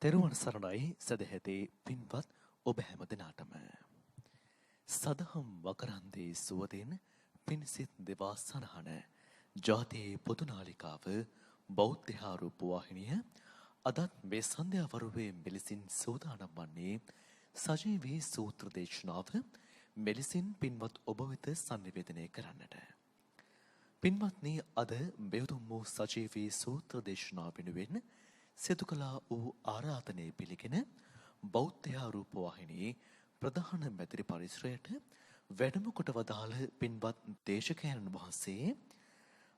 තෙරුවන් සරණයි සදැහැති පින්වත් ඔබ හැම දෙනාටම සදහම් වකරන්දේ සුවදෙන් පින්සිත් දෙවා සනහන ජාතියේ පොදු නාලිකාව බෞද්ධ ආරූප වාහිනිය අදත් මේ සන්ධ්‍යා වරුවේ මෙලෙසින් සූදානම් වන්නේ සජීවී සූත්‍ර දේශනාව මෙලෙසින් පින්වත් ඔබ වෙත සංනිවේදනය කරන්නට. පින්වත්නි, අද බෙවුතුම් වූ සජීවී සූත්‍ර දේශනාව වෙනුවෙන් සිදු කළා වූ ආරාධනය පිළිගෙන බෞද්ධ ආරූප වාහිනියේ ප්‍රධාන මැදිරි පරිසරයට වැඩම කොට වදාළ පින්වත් දේශකයන්න් වහන්සේ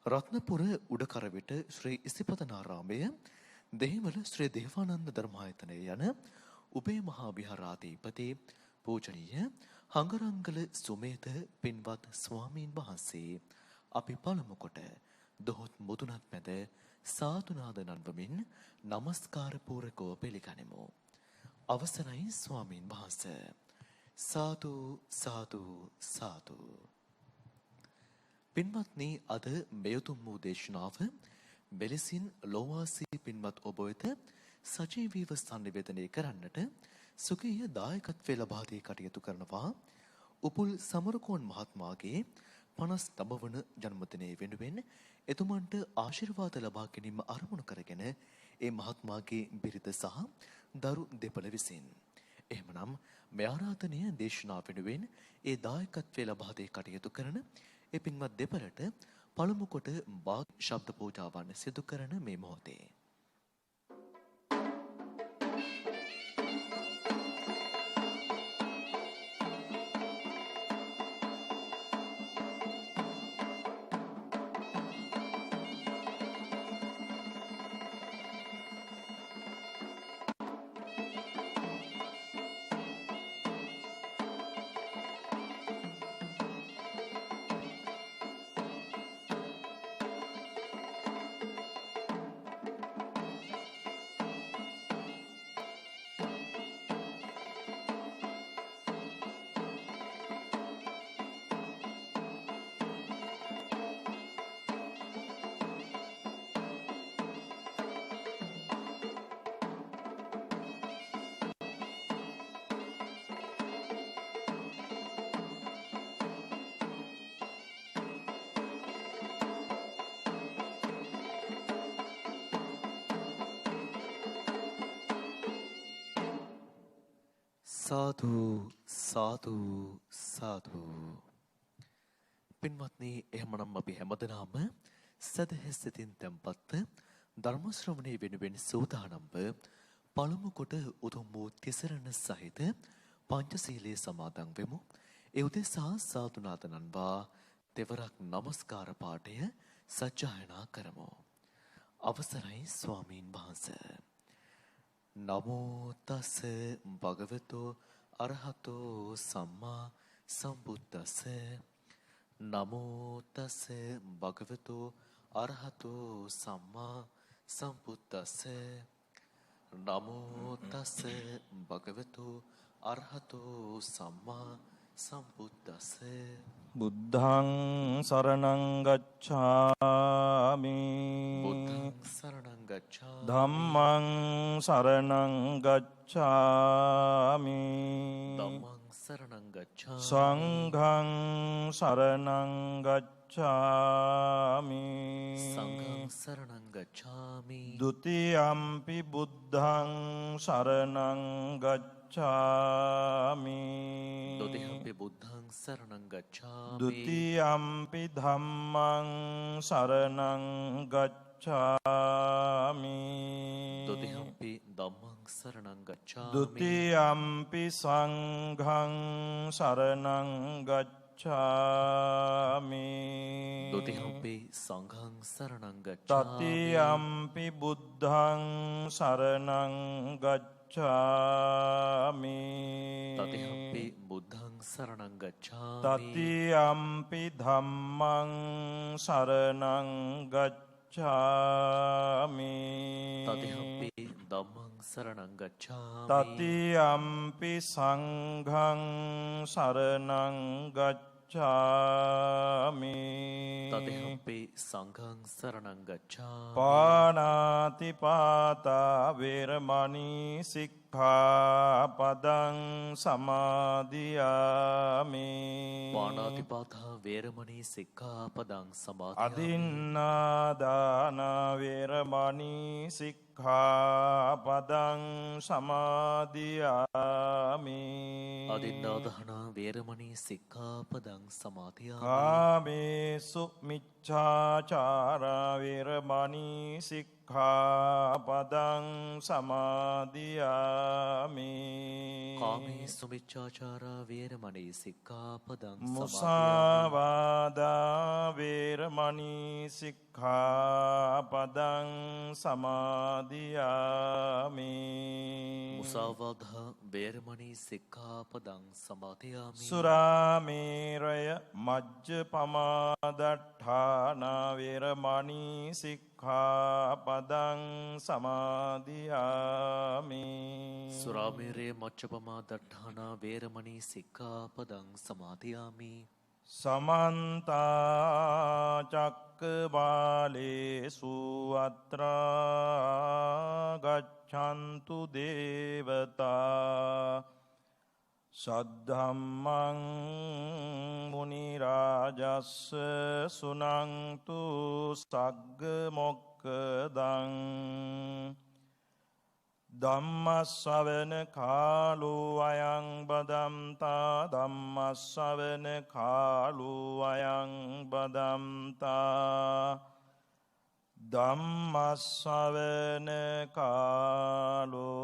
රත්නපුර උඩකරවිට ශ්‍රී ඉසිපතනාරාමය දෙහිවල ශ්‍රී දේවානන්ද ධර්මායතනය යන උභය මහා විහාරාධිපති පූජනීය හංගරංගල සුමේද පින්වත් ස්වාමීන් වහන්සේ අපි පළමු කොට දොහොත් මුදුනත් මැද සාදුනාද නන්වමින් නමස්කාර පූරකව පිළිගනිමු. අවසරයි ස්වාමීන් වහන්සේ. සාදු සාදු සාදු. පින්වත්නි, අද මෙයතුම් වූ දේශනාව මෙලෙසින් ලෝවාසී පින්වත් ඔබ වෙත සජීවීව සංනිවේදනය කරන්නට සුඛීය දායකත්වයේ ලබා දී කටයුතු කරනවා උපුල් සමරකෝන් මහත්මයාගේ 59 වන ජන්මදිනය වෙනුවෙන් එතුමන්ට ආශිර්වාද ලබා ගැනීම අරමුණු කරගෙන ඒ මහත්මයාගේ බිරිඳ සහ දරු දෙපළ විසින්. එහෙමනම් මේ ආරාධනීය දේශනාව වෙනුවෙන් ඒ දායකත්වයේ ලබා දී කටයුතු කරන ඒ පින්වත් දෙපළට පළමු කොට ශබ්ද පූජාවන් සිදු කරන මේ මොහොතේ සාදු සාදු සාදු. පින්වත්නි, එහෙමනම් අපි හැමදෙනාම සදහැසිතින් තැන්පත්ව ධර්ම ශ්‍රවණය වෙනුවෙන් සූදානම්ව පළමු කොට උතුම් වූ තිසරණ සහිත පංචශීලයේ සමාදන් වෙමු. ඒ උදෙසා සාදුනාද නන්වා දෙවරක් නමස්කාර පාඨය සජ්ජායනා කරමු. අවසරයි ස්වාමීන් වහන්සේ. නමෝ තස් භගවතෝ අරහතෝ සම්මා සම්බුද්දස්ස. නමෝ තස් භගවතෝ අරහතෝ සම්මා සම්බුද්දස්ස. නමෝ තස් භගවතෝ අරහතෝ සම්මා සම්බුද්දස්ස. බුද්ධං සරණං ගච්ඡාමි. බුද්ධං සරණං ගච්ඡාමි. ධම්මං සරණං ගච්ඡාමි. ධම්මං සරණං ගච්ඡාමි. සංඝං සරණං ගච්ඡාමි. සංඝං සරණං ගච්ඡාමි. ဒ ුතියම්පි බුද්ධං සරණං ගච්ඡාමි. ဒ ුතියම්පි බුද්ධං සරණං ගච්ඡාමි. ဒ ුතියම්පි ධම්මං සරණං ගච්ඡාමි. ဒ ුතියම්පි ධම්මං සරණං ගච්ඡාමි. ဒ ුතියම්පි සංඝං සරණං ගච්ඡාමි. ဒ ුතියම්පි සංඝං සරණං ගච්ඡාමි. තතියම්පි බුද්ධං සරණං ගච්ඡාමි. තතියම්පි බුද්ධං සරණං ගච්ඡාමි. තතියම්පි ධම්මං සරණං ගච්ඡාමි. තතියම්පි ධම්මං සරණං ගච්ඡාමි. තතියම්පි සංඝං සරණං ගච්ඡාමි. තතියම්පි සංඝං සරණං ගච්ඡාමි. පාණාති පාතා වේරමණී සික්ඛාපදං සමාදියාමි. පාණාතිපාතා වේරමණී සික්ඛාපදං සමාදියාමි. අදින්නා දාන වේරමණී සික්ඛාපදං සමාදියාමි. අදින්නාදාන වේරමණී සික්ඛාපදං සමාදියාමි. කාමේසු මිච්ඡාචාරා වේරමණී සික්ඛාපදං සමාදියාමි. කාමේසු මිච්ඡාචාරා වේරමණී සික්ඛාපදං සමාදියාමි. මුසාවාදා වේරමණී සික්ඛාපදං සමාදියාමි. මුසාවාදා වේරමණී සික්ඛාපදං සමාදියාමි. සුරාමේරය මජ්ජපමාදට්ඨාන වේරමණී සික්ඛාපදං සමාදියාමි. සුරාමේරේ මච්චපමා දට්ඨානා වේරමණී සික්ඛාපදං සමාදියාමි. සමන්ත චක්කවාලේසු අත්‍රා ගච්ඡන්තු දේවතා සද්ධම්මං මුනි රාජස්ස සුනන්තු සග්ග මොක්ඛදං ධම්මස්සවන කාලෝ අයං බදම්තා ධම්මස්සවන කාලෝ අයං බදම්තා ධම්මස්සවන කාලෝ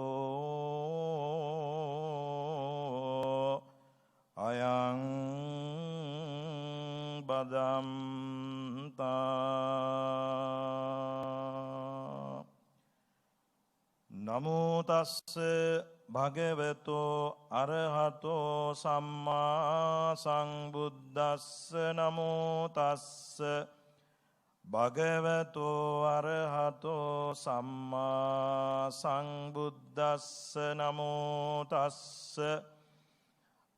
අයං බදම්තා. නමෝ තස්ස භගවතෝ අරහතෝ සම්මා සම්බුද්දස්ස. නමෝ තස්ස භගවතෝ අරහතෝ සම්මා සම්බුද්දස්ස. නමෝ තස්ස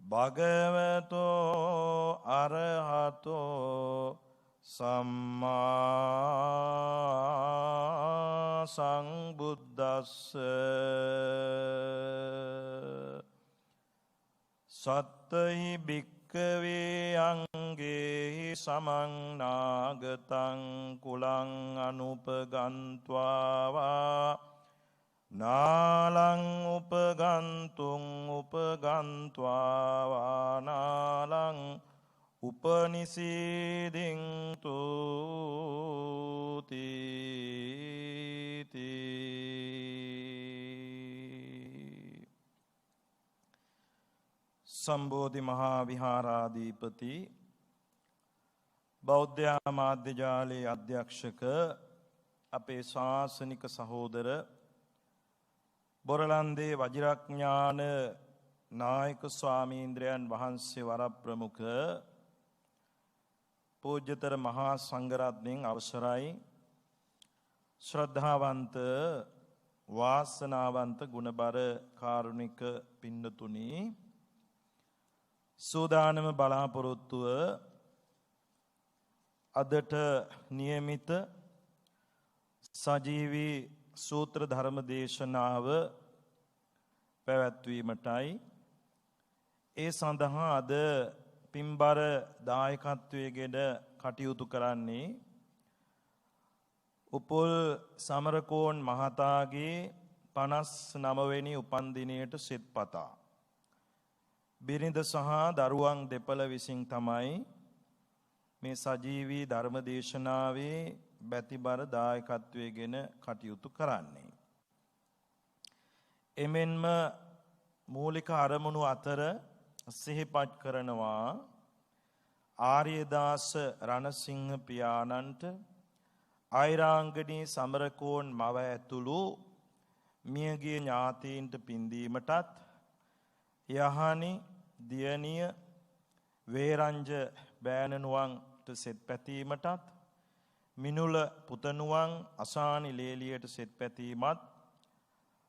භගවතෝ අරහතෝ සම්මා සංබුද්දස්ස. සත්තහි භික්ඛවේ අංගේහි සමන්නාගතං කුලං අනුපගන්්වා වා නාලං උපගන්තුං උපගන්්වා වා නාලං උපනිසීදින්තු තීති. සම්බෝධි මහා විහාරාධිපති බෞද්ධ මාධ්‍ය ජාලයේ අධ්‍යක්ෂක අපේ ශාසනික සහෝදර බොරලන්දේ වජිරඥාන නායක ස්වාමීන්ද්‍රයන් වහන්සේ වරප්‍රමුඛ පූජ්‍යතර මහා සංඝරත්නයන් අවසරයි. ශ්‍රද්ධාවන්ත වාසනාවන්ත ගුණබර කාරුණික පින්නතුනි, සූදානම බලාපොරොත්තුව අදට නියමිත සජීවී සූත්‍ර ධර්ම දේශනාව පැවැත්වීමටයි. ඒ සඳහා අද පින්බර දායකත්වයේගෙන කටයුතු කරන්නේ උපුල් සමරකෝන් මහතාගේ 59 වෙනි උපන්දිනයට සිත්පතා බිරිඳ සහ දරුවන් දෙපළ විසින් තමයි මේ සජීවී ධර්ම දේශනාවේ බැතිබර දායකත්වයේගෙන කටයුතු කරන්නේ. එමෙන්ම මූලික අරමුණු අතර සිහිපත් කරනවා ආර්යදාස රණසිංහ පියාණන්ට අයිරාංගනී සමරකෝන් මව ඇතුළු මියගිය ඥාතීන්ට පින්දීමටත් යහනි දියණිය වේරංජ බෑණනුවන්ට සෙත් පැතීමටත් මිනුල පුතණුවන් අසානි ලේලියට සෙත් පැතීමත්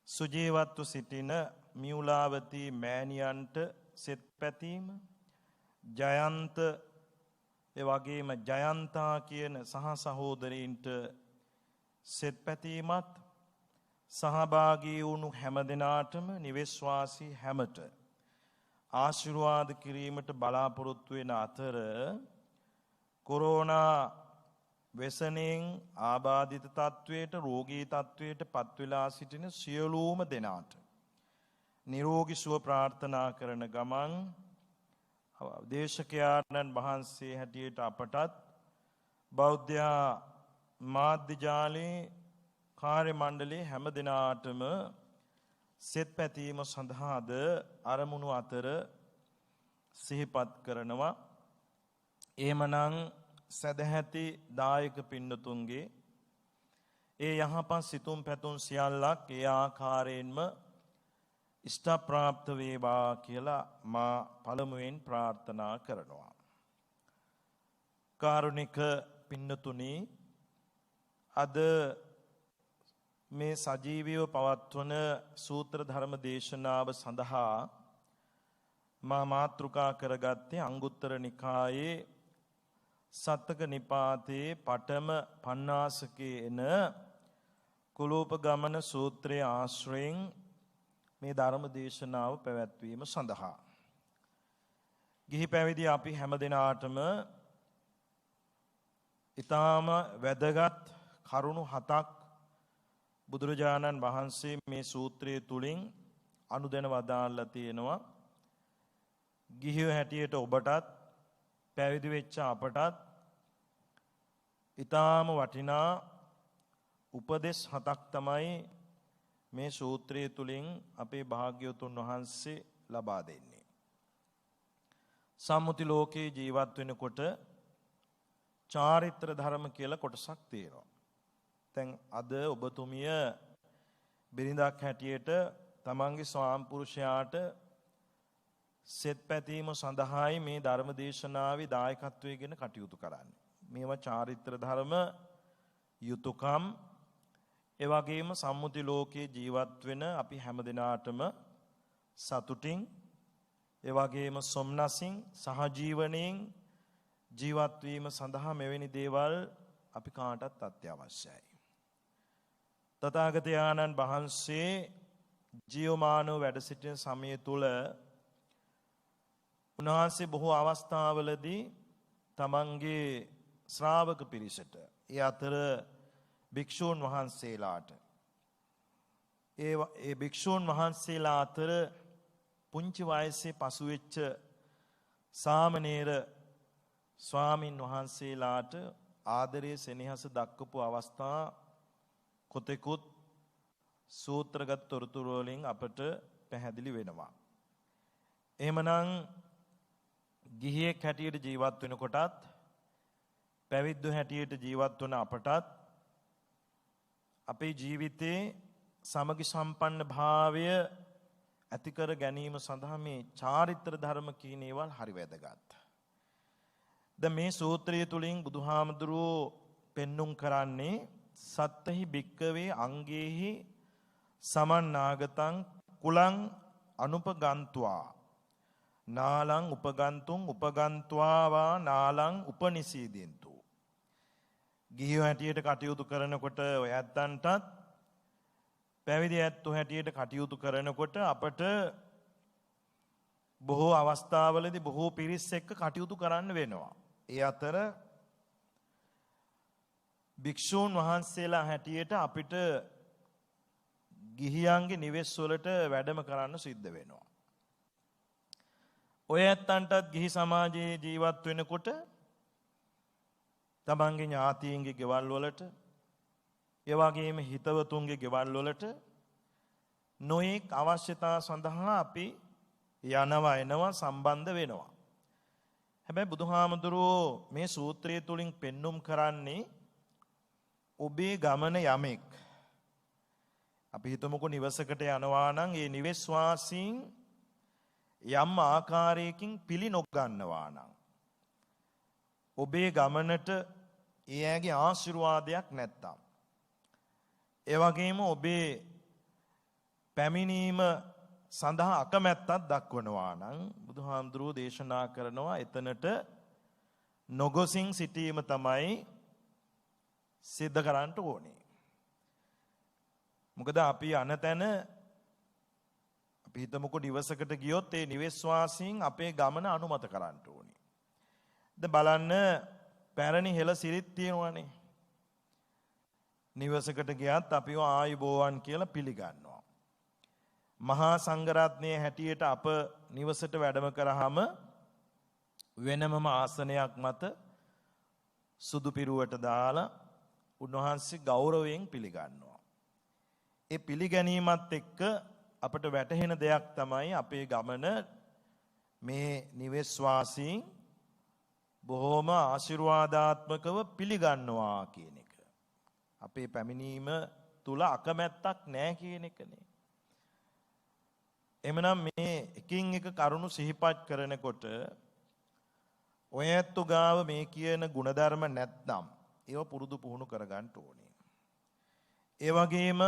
සුජීවත්ව සිටින මියුලාවතී මෑණියන්ට සෙත් පැතීම ජයන්ත එවැගේම ජයන්තා කියන සහ සහෝදරීන්ට සෙත් පැතීමත් සහභාගී වුණු හැම දෙනාටම නිවෙස්වාසී හැමට ආශිර්වාද කිරීමට බලාපොරොත්තු වෙන අතර කොරෝනා වෙසණෙන් ආබාධිත තත්වයට රෝගී තත්වයට පත් වෙලා සිටින සියලුම දෙනාට නිරෝගී සුව ප්‍රාර්ථනා කරන ගමන් දේශකයාණන් වහන්සේ හැටියට අපටත් බෞද්ධ මාධ්‍ය ජාලයේ කාර්ය මණ්ඩලයේ හැම දිනාටම සෙත් පැතීම සඳහාද අරමුණු අතර සිහිපත් කරනවා. එහෙමනම් සදැහැති දායක පින්නතුන්ගේ ඒ යහපත් සිතුම් පැතුම් සියල්ලක් ඒ ආකාරයෙන්ම ඉෂ්ට ප්‍රාප්ත වේවා කියලා මා පළමුවෙන් ප්‍රාර්ථනා කරනවා. කාරුණික පින්නතුනි, අද මේ සජීවීව පවත්වන සූත්‍ර ධර්ම දේශනාව සඳහා මා මාතෘකා කරගත්තේ අංගුත්තර නිකායේ සත්තක නිපාතේ පඨම පඤ්ඤාසකේ එන කුලූපගමන සූත්‍රයේ ආශ්‍රයෙන් මේ ධර්ම දේශනාව පැවැත්වීම සඳහා ගිහි පැවිදි අපි හැම දිනාටම ඊටාම වැදගත් කරුණු 7ක් බුදුරජාණන් වහන්සේ මේ සූත්‍රයේ තුලින් අනුදැන වදාළා තියෙනවා. ගිහියෝ හැටියට ඔබටත් පැවිදි වෙච්ච අපටත් ඊටාම වටිනා උපදේශ 7ක් තමයි මේ සූත්‍රයේ තුලින් අපේ භාග්‍යවතුන් වහන්සේ ලබා දෙන්නේ. සම්මුති ලෝකේ ජීවත් වෙනකොට චාරිත්‍ර ධර්ම කියලා කොටසක් තියෙනවා. දැන් අද ඔබතුමිය බිරිඳක් හැටියට තමන්ගේ ස්වාම පුරුෂයාට සෙත් පැතීම සඳහායි මේ ධර්ම දේශනාවේ දායකත්වයෙන් කටයුතු කරන්නේ. මේවා චාරිත්‍ර ධර්ම යුතුයකම් ඒ වගේම සම්මුති ලෝකයේ ජීවත් වෙන අපි හැම දිනාටම සතුටින් ඒ වගේම සොම්නසින් සහජීවණයෙන් ජීවත් වීම සඳහා මෙවැනි දේවල් අපි කාටත් අත්‍යවශ්‍යයි. තථාගතයන්න් වහන්සේ ජීවමානව වැඩ සිටින සමය තුල උන්වහන්සේ බොහෝ අවස්ථාවලදී තමන්ගේ ශ්‍රාවක පිරිසට ඒ අතර භික්ෂූන් වහන්සේලාට ඒ භික්ෂූන් වහන්සේලා අතර පුංචි වයසේ පසු වෙච්ච සාමණේර ස්වාමින් වහන්සේලාට ආදරයේ සෙනෙහස දක්වපු අවස්ථා කොතෙකුත් සූත්‍රගත තොරතුරු වලින් අපට පැහැදිලි වෙනවා. එහෙමනම් ගිහියෙක් හැටියට ජීවත් වෙනකොටත් පැවිද්දෝ හැටියට ජීවත් වන අපටත් අපේ ජීවිතේ සමගි සම්පන්න භාවය ඇති කර ගැනීම සඳහා මේ චාරිත්‍ර ධර්ම කියන ඒවා හරි වැදගත්. දැන් මේ සූත්‍රය තුලින් බුදුහාමුදුරුවෝ පෙන්눔 කරන්නේ සත්තහි භික්කවේ අංගේහි සමන්නාගතං කුලං අනුපගන්त्वा නාලං උපගන්තුං උපගන්त्वा නාලං උපනිසීදෙන්තු. ගිහියෝ හැටියට කටයුතු කරනකොට ඔය ඇත්තන්ටත් පැවිදි ඇත්තෝ හැටියට කටයුතු කරනකොට අපට බොහෝ අවස්ථාවලදී බොහෝ පිරිස් එක්ක කටයුතු කරන්න වෙනවා. ඒ අතර භික්ෂූන් වහන්සේලා හැටියට අපිට ගිහියන්ගේ නිවෙස් වලට වැඩම කරන්න සිද්ධ වෙනවා. ඔය ඇත්තන්ටත් ගිහි සමාජයේ ජීවත් වෙනකොට තමන්ගේ ඥාතීන්ගේ ගෙවල් වලට ඒ වගේම හිතවතුන්ගේ ගෙවල් වලට නොඑක් අවශ්‍යතා සඳහා අපි යනවා එනවා සම්බන්ධ වෙනවා. හැබැයි බුදුහාමුදුරුවෝ මේ සූත්‍රය තුලින් පෙන්눔 කරන්නේ ඔබේ ගමන යමෙක් අපි හිතමුකෝ නිවසකට යනවා නම් ඒ නිවෙස් වාසීන් යම් ආකාරයකින් පිළි නොගන්නවා නම් ඔබේ ගමනට ඒ ඇගේ ආශිර්වාදයක් නැත්තම් ඒ වගේම ඔබේ පැමිණීම සඳහා අකමැත්තක් දක්වනවා නම් බුදුහාමුදුරුවෝ දේශනා කරනවා එතනට නොගොසින් සිටීම තමයි සිද්ධ කරන්න ඕනේ. මොකද අපි අනතන අපි හිතමුකෝ නිවසකට ගියොත් ඒ නිවෙස් වාසීන් අපේ ගමන අනුමත කරන්න ඕනේ. දැන් බලන්න පැරණි හෙළ සිරිත් තියෙනවානේ. නිවසකට ගියත් අපිව ආයුබෝවන් කියලා පිළිගන්නවා. මහා සංඝරත්නයේ හැටියට අප නිවසට වැඩම කරාම වෙනමම ආසනයක් මත සුදු පිරුවට දාලා උන්වහන්සේ ගෞරවයෙන් පිළිගන්නවා. ඒ පිළිගැනීමත් එක්ක අපට වැටහෙන දෙයක් තමයි අපේ ගමන මේ නිවෙස් වාසීන් බොහොම ආශිර්වාදාත්මකව පිළිගන්නවා කියන එක. අපේ පැමිණීම තුල අකමැත්තක් නැහැ කියන එකනේ. එමනම් මේ එකින් එක කරුණු සිහිපත් කරනකොට ඔය ඇත්තු ගාව මේ කියන ಗುಣධර්ම නැත්නම් ඒව පුරුදු පුහුණු කරගන්න ඕනේ. ඒ වගේම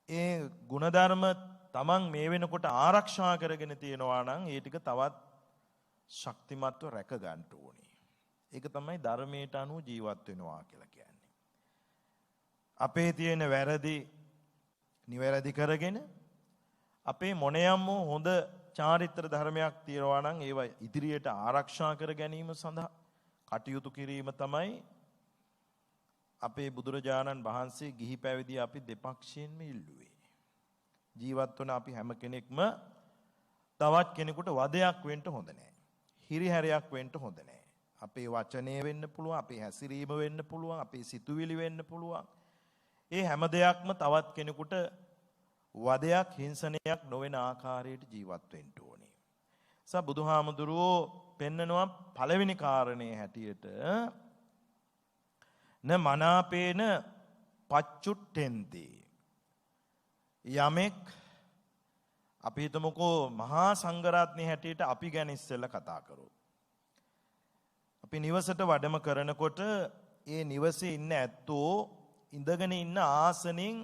ඒ ಗುಣධර්ම තමන් මේ වෙනකොට ආරක්ෂා කරගෙන තියෙනවා නම් ඒ ටික තවත් ශක්තිමත්ව රැක ගන්න ඕනේ. ඒක තමයි ධර්මයට අනුව ජීවත් වෙනවා කියලා කියන්නේ. අපේ තියෙන වැරදි නිවැරදි කරගෙන අපේ මොනියම් හොඳ චාරිත්‍ර ධර්මයක් තියෙනවා නම් ඒවා ඉදිරියට ආරක්ෂා කර ගැනීම සඳහා කටයුතු කිරීම තමයි අපේ බුදුරජාණන් වහන්සේ ගිහි පැවිදි අපි දෙපක්ෂයෙන්ම ඉල්ලුවේ. ජීවත් වන අපි හැම කෙනෙක්ම තවත් කෙනෙකුට වදයක් වෙන්න හොඳ නැහැ. හිරිහැරයක් වෙන්න හොඳ නැහැ. අපේ වචනය වෙන්න පුළුවන්, අපේ හැසිරීම වෙන්න පුළුවන්, අපේ සිතුවිලි වෙන්න පුළුවන්. ඒ හැම දෙයක්ම තවත් කෙනෙකුට වදයක් හිංසනයක් නොවන ආකාරයට ජීවත් වෙන්න ඕනේ. සා බුදුහාමුදුරුවෝ පෙන්නනවා පළවෙනි කාරණේ හැටියට න මනාපේන පච්චුට්ටෙන්ති. යමෙක් අපි හිතමුකෝ මහා සංඝරත්නයේ හැටියට අපි ගැන ඉස්සෙල්ලා කතා කරමු. අපි නිවසට වැඩම කරනකොට ඒ නිවසේ ඉන්න ඇත්තෝ ඉඳගෙන ඉන්න ආසනෙන්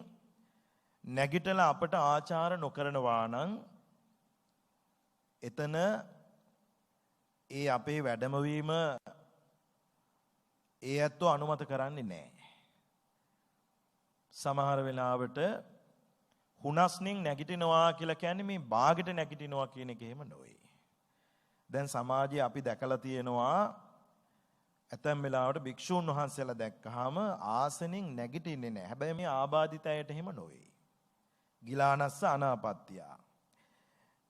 නැගිටලා අපට ආචාර නොකරනවා නම් එතන ඒ අපේ වැඩමවීම ඒ ඇත්තෝ අනුමත කරන්නේ නැහැ. සමහර වෙලාවට හුනස්නින් නැගිටිනවා කියලා කියන්නේ මේ බාගෙට නැගිටිනවා කියන එක එහෙම නෙවෙයි. දැන් සමාජයේ අපි දැකලා තියෙනවා ඇතැම් වෙලාවට භික්ෂූන් වහන්සේලා දැක්කහම ආසනෙන් නැගිටින්නේ නැහැ. හැබැයි මේ ආබාධිත අයට එහෙම නෙවෙයි. ගිලානස්ස අනාපත්තිය.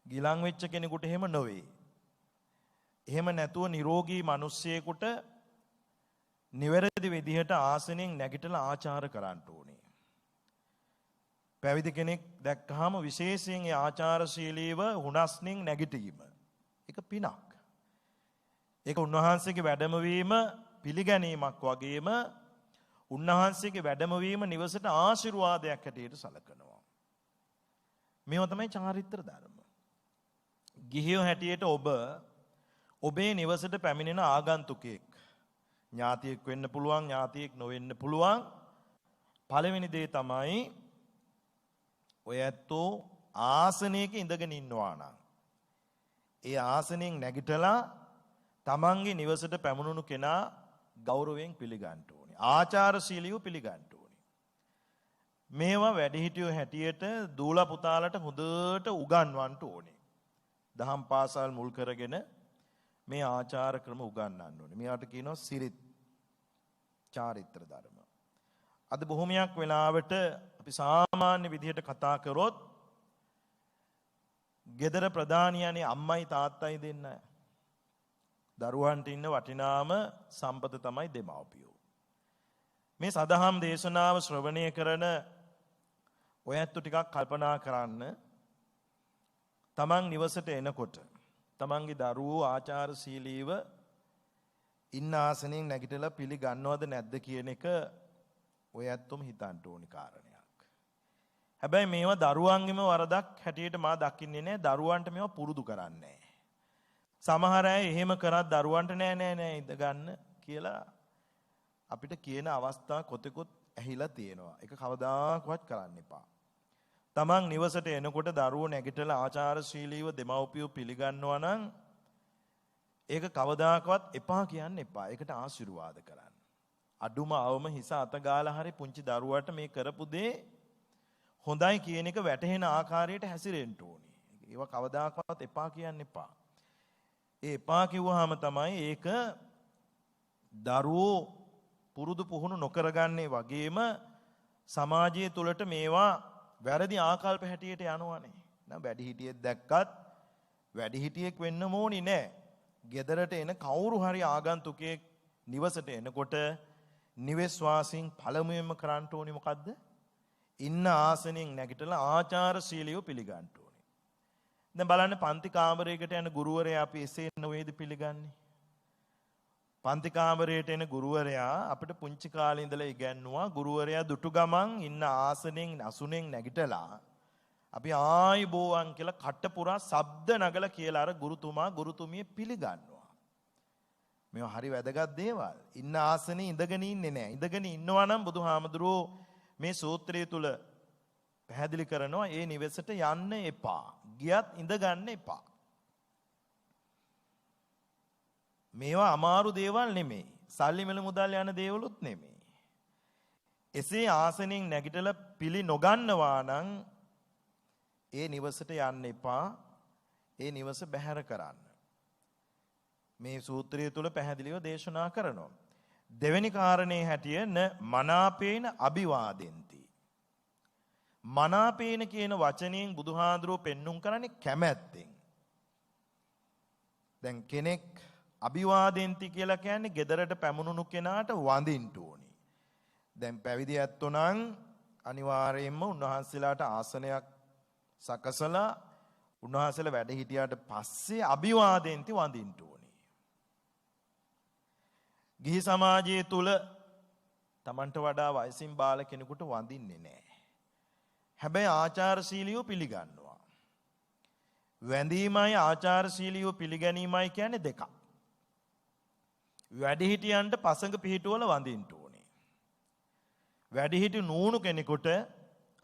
ගිලන් වෙච්ච කෙනෙකුට එහෙම නෙවෙයි. එහෙම නැතුව නිරෝගී මිනිස්සෙකුට නිවැරදි විදිහට ආසනෙන් නැගිටලා ආචාර කරන්න ඕනේ. පැවිදි කෙනෙක් දැක්කහම විශේෂයෙන් ඒ ආචාරශීලීව හුනස්නින් නැගිටීම. ඒක පිනක්. ඒක උන්වහන්සේගේ වැඩමවීම පිළිගැනීමක් වගේම උන්වහන්සේගේ වැඩමවීම නිවසට ආශිර්වාදයක් හැටියට සැලකනවා. මේවා තමයි චාරිත්‍ර ධර්ම. ගිහියෝ හැටියට ඔබේ නිවසට පැමිණෙන ආගන්තුකයෙක් ඥාතියෙක් වෙන්න පුළුවන්, ඥාතියෙක් නොවෙන්න පුළුවන්. පළවෙනි දේ තමයි ඔය ඇත්තෝ ආසනයක ඉඳගෙන ඉන්නවා නම් ඒ ආසනයෙන් නැගිටලා තමන්ගේ නිවසට පැමුණුණු කෙනා ගෞරවයෙන් පිළිගන්න ඕනේ. ආචාරශීලීව පිළිගන්න ඕනේ. මේවා වැඩිහිටියෝ හැටියට දූල පුතාලට හොඳට උගන්වන්න ඕනේ. දහම් පාසල් මුල් කරගෙන මේ ආචාර ක්‍රම උගන්වන්න ඕනේ. මේවට කියනවා සිරිත් චාරිත්‍ර ධර්ම. අද බොහොමයක් වෙලාවට අපි සාමාන්‍ය විදිහට කතා කරොත් ගෙදර ප්‍රධානියනේ අම්මයි තාත්තයි දෙන්න. දරුවන්ට ඉන්න වටිනාම සම්පත තමයි දෙමව්පියෝ. මේ සදහම් දේශනාව ශ්‍රවණය කරන ඔය ඇත්තු ටිකක් කල්පනා කරන්න. තමන් නිවසට එනකොට තමන්ගේ දරුවෝ ආචාරශීලීව ඉන්න ආසනෙන් නැගිටලා පිළිගන්නවද නැද්ද කියන එක ඔය ඇත්තොම හිතන්න ඕනි කාරණයක්. හැබැයි මේවා දරුවන්ගේම වරදක් හැටියට මා දකින්නේ නැහැ. දරුවන්ට මේවා පුරුදු කරන්නේ. සමහර අය එහෙම කරත් දරුවන්ට නෑ ඉඳ ගන්න කියලා අපිට කියන අවස්ථා කොතෙකුත් ඇහිලා තියෙනවා. ඒක කවදාකවත් කරන්න එපා. තමන් නිවසට එනකොට දරුවෝ නැගිටලා ආචාරශීලීව දෙමව්පියෝ පිළිගන්නවා නම් ඒක කවදාකවත් එපා කියන්න එපා. ඒකට ආශිර්වාද කරන්න. අඩුම අවම හිස අත ගාලා හරි පුංචි දරුවට මේ කරපු දේ හොඳයි කියන එක වැටහෙන ආකාරයට හැසිරෙන්න ඕනේ. ඒවා කවදාකවත් එපා කියන්න එපා. ඒ එපා කිව්වහම තමයි ඒක දරුවෝ පුරුදු පුහුණු නොකරගන්නේ වගේම සමාජය තුළට මේවා වැරදි ආකල්ප හැටියට යනවනේ. නම් වැඩිහිටියෙක් දැක්කත් වැඩිහිටියෙක් වෙන්න ඕනි නෑ. ගෙදරට එන කවුරු හරි ආගන්තුකයෙක් නිවසට එනකොට නිවෙස් වාසීන් පළමුවෙන්ම කරන්න ඕනි මොකද්ද? ඉන්න ආසනෙන් නැගිටලා ආචාරශීලීව පිළිගන්න ඕනේ. දැන් බලන්න පන්ති කාමරයකට යන ගුරුවරයා අපි එසේ නොවේද පිළිගන්නේ? පන්ති කාමරයට එන ගුරුවරයා අපිට පුංචි කාලේ ඉඳලා ඉගැන්නුවා ගුරුවරයා දුටු ගමන් ඉන්න ආසනෙන් අසුනෙන් නැගිටලා අපි ආයිබෝවන් කියලා කට පුරා ශබ්ද නගලා කියලා අර ගුරුතුමා ගුරුතුමිය පිළිගන්නවා. මේවා හරි වැදගත් දේවල්. ඉන්න ආසනේ ඉඳගෙන ඉන්නේ නැහැ. ඉඳගෙන ඉන්නවා නම් බුදුහාමුදුරුවෝ මේ සූත්‍රය තුල පැහැදිලි කරනවා ඒ නිවෙසට යන්න එපා. ගියත් ඉඳ ගන්න එපා. මේවා අමාරු දේවල් නෙමෙයි. සල්ලි මිල මුදල් යන දේවලුත් නෙමෙයි. එසේ ආසනෙන් නැගිටලා පිළි නොගන්නවා නම් ඒ නිවසට යන්න එපා. ඒ නිවස බැහැර කරන්න. මේ සූත්‍රය තුල පැහැදිලිව දේශනා කරනවා. දෙවෙනි කාරණේ හැටිය න මනාපේන අභිවාදෙන්ති. මනාපේන කියන වචනයෙන් බුදුහාඳුරෝ පෙන්눔 කරන්නේ කැමැත්තෙන්. දැන් කෙනෙක් අභිවාදෙන්ති කියලා කියන්නේ ගෙදරට පැමුණුණු කෙනාට වඳින්න ඕනි. දැන් පැවිදි ඇත්තෝ නම් අනිවාර්යයෙන්ම උන්වහන්සේලාට ආසනයක් සකසලා උන්වහන්සේලා වැඩ හිටියාට පස්සේ අභිවාදෙන්ති වඳින්න ඕනි. ගිහි සමාජයේ තුල Tamanට වඩා වයසින් බාල කෙනෙකුට වඳින්නේ නැහැ. හැබැයි ආචාරශීලීව පිළිගන්නවා. වැඳීමයි ආචාරශීලීව පිළිගැනීමයි කියන්නේ දෙකක්. වැඩිහිටියන්ට පසඟ පිහිටුවල වඳින්න ඕනේ. වැඩිහිටි නූණු කෙනෙකුට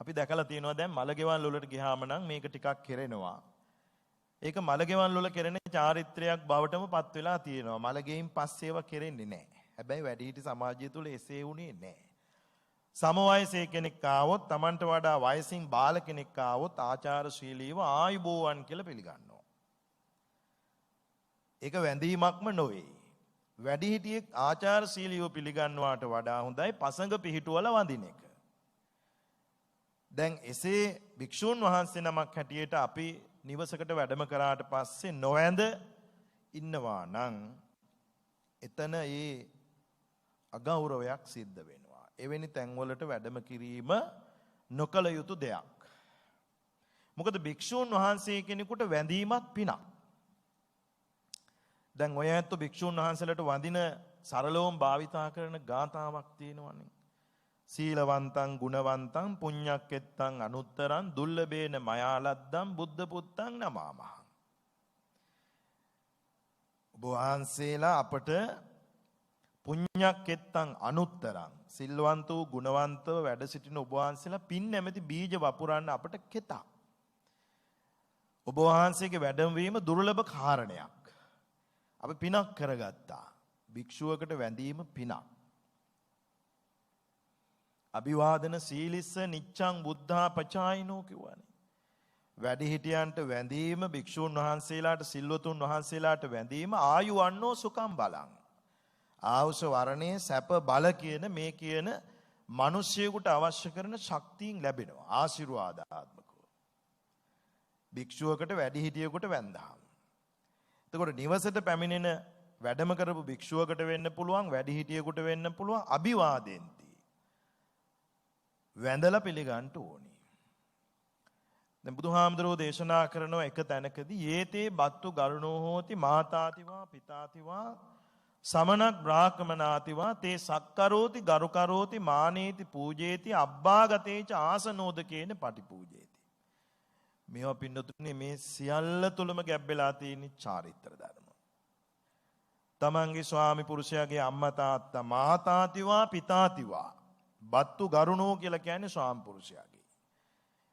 අපි දැකලා තියෙනවා දැන් මලගෙවල් වලට ගියාම නම් මේක ටිකක් කෙරෙනවා. ඒක මලගෙවල් වල කෙරෙන චාරිත්‍රයක් බවටම පත් වෙලා තියෙනවා. මලගෙයින් පස්සේ ඒවා කෙරෙන්නේ නැහැ. හැබැයි වැඩිහිටි සමාජය තුල එසේ වුණේ නැහැ. සම වයසේ කෙනෙක් ආවොත් Tamanට වඩා වයසින් බාල කෙනෙක් ආවොත් ආචාරශීලීව ආයුබෝවන් කියලා පිළිගන්නවා. ඒක වැඳීමක්ම නොවේ. වැඩිහිටියෙක් ආචාරශීලීව පිළිගන්නවාට වඩා හොඳයි පසඟ පිහිටුවල වඳින එක. දැන් එසේ භික්ෂූන් වහන්සේ නමක් හැටියට අපි නිවසකට වැඩම කරාට පස්සේ නොවැඳ ඉන්නවා නම් එතන ඒ අගෞරවයක් සිද්ධ වෙනවා. එවැනි තැන්වලට වැඩම කිරීම නොකළ යුතු දෙයක්. මොකද භික්ෂූන් වහන්සේ කෙනෙකුට වැඳීමත් පිනක්. දැන් ඔය ඇත්ත භික්ෂූන් වහන්සේලාට වඳින සරලවම භාවිතා කරන ගාථාවක් තියෙනවනේ. සීලවන්තං ගුණවන්තං පුඤ්ඤක්කෙත්තං අනුත්තරං දුල්ලබේන මයාලද්දං බුද්ධ පුත්තං නමාමහ. ඔබ වහන්සේලා අපට පුඤ්ඤක්කෙත්තං අනුත්තරං සිල්වන්ත වූ ගුණවන්තව වැඩ සිටින ඔබ වහන්සේලා පින් නැමැති බීජ වපුරන්න අපට කෙතා. ඔබ වහන්සේගේ වැඩමවීම දුර්ලභ කාරණයක්. අපි පිනක් කරගත්තා. භික්ෂුවකට වැඳීම පිනක්. අභිවාදන සීලිස්ස නිච්ඡං බුද්ධා පචායිනෝ කියවනේ. වැඩිහිටියන්ට වැඳීම භික්ෂුන් වහන්සේලාට සිල්වතුන් වහන්සේලාට වැඳීම ආයුවන්නෝ සුඛම් බලං. ආවුස වරණේ සැප බල කියන මේ කියන මිනිසියෙකුට අවශ්‍ය කරන ශක්තියින් ලැබෙනවා ආශිර්වාදාත්මකව. භික්ෂුවකට වැඩිහිටියෙකුට වැඳහම. එතකොට නිවසට පැමිණෙන වැඩම කරපු භික්ෂුවකට වෙන්න පුළුවන් වැඩිහිටියෙකුට වෙන්න පුළුවන් අභිවාදෙන්ති. වැඳලා පිළිගන්න ඕනි. දැන් බුදුහාමුදුරෝ දේශනා කරනවා එක තැනකදී යේතේ බත්තු ගරුණෝ හෝති මාතාතිවා පිතාතිවා සමනක් බ්‍රාහ්මනාතිවා තේ සක්කරෝති ගරුකරෝති මානේති පූජේති අබ්බාගතේච ආසනෝදකේන පටිපූජේති. මේවා පින්නතුනේ මේ සියල්ල තුලම ගැබ්බෙලා තියෙන චාරිත්‍ර ධර්ම. තමන්ගේ ස්වාමි පුරුෂයාගේ අම්මා තාත්තා මාතාතිවා පිතාතිවා බත්තු ගරුණෝ කියලා කියන්නේ ස්වාමි පුරුෂයාගේ.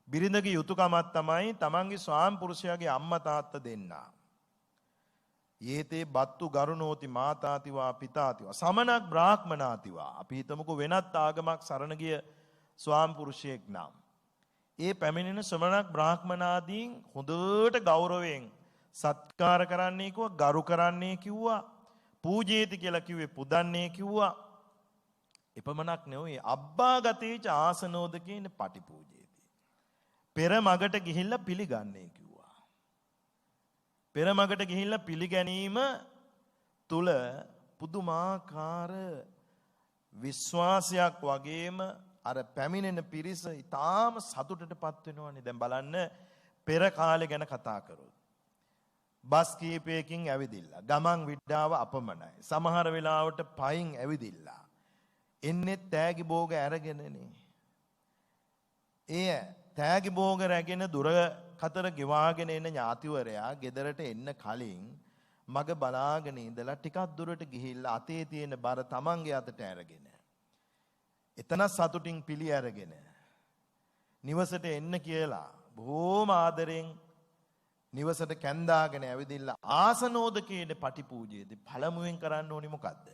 බිරිඳගේ යුතුයකමක් තමයි තමන්ගේ ස්වාමි පුරුෂයාගේ අම්මා තාත්තා දෙන්නා. යේතේ බත්තු ගරුණෝති මාතාතිවා පිතාතිවා සමනක් බ්‍රාහ්මනාතිවා. අපි හිතමුකෝ වෙනත් ආගමක් සරණ ගිය ස්වාමි පුරුෂයෙක් නම් ඒ පැමිණෙන ශ්‍රමණක් බ්‍රාහ්මනාදීන් හොඳට ගෞරවයෙන් සත්කාර කරන්නේ කිව්වා, ගරු කරන්නේ කිව්වා, පූජේති කියලා කිව්වේ පුදන්නේ කිව්වා. එපමණක් නෙවෙයි අබ්බාගතේච ආසනෝදකේන පටිපූජේති. පෙර මගට ගිහිල්ලා පිළිගන්නේ කිව්වා. පෙර මගට ගිහිල්ලා පිළිගැනීම තුල පුදුමාකාර විශ්වාසයක් වගේම අර පැමිණෙන පිරිස ඊටාම සතුටටපත් වෙනවනේ. දැන් බලන්න පෙර කාලේ ගැන කතා කරොත් බස් කීපයකින් ඇවිදිලා ගමන් විඩාව අපමණයි. සමහර වෙලාවට පයින් ඇවිදිලා එන්නේ තෑගි භෝග අරගෙනනේ. ඒ තෑගි භෝග රැගෙන දුර කතර ගෙවාගෙන එන ඥාතිවරයා ගෙදරට එන්න කලින් මග බලාගෙන ඉඳලා ටිකක් දුරට ගිහිල්ලා අතේ තියෙන බර තමන්ගේ අතට අරගෙන එතන සතුටින් පිළි අරගෙන නිවසට එන්න කියලා බොහොම ආදරෙන් නිවසට කැඳාගෙන ඇවිදින්න ආසනෝදකේන පටිපූජයේදී පළමුවෙන් කරන්න ඕනි මොකද්ද?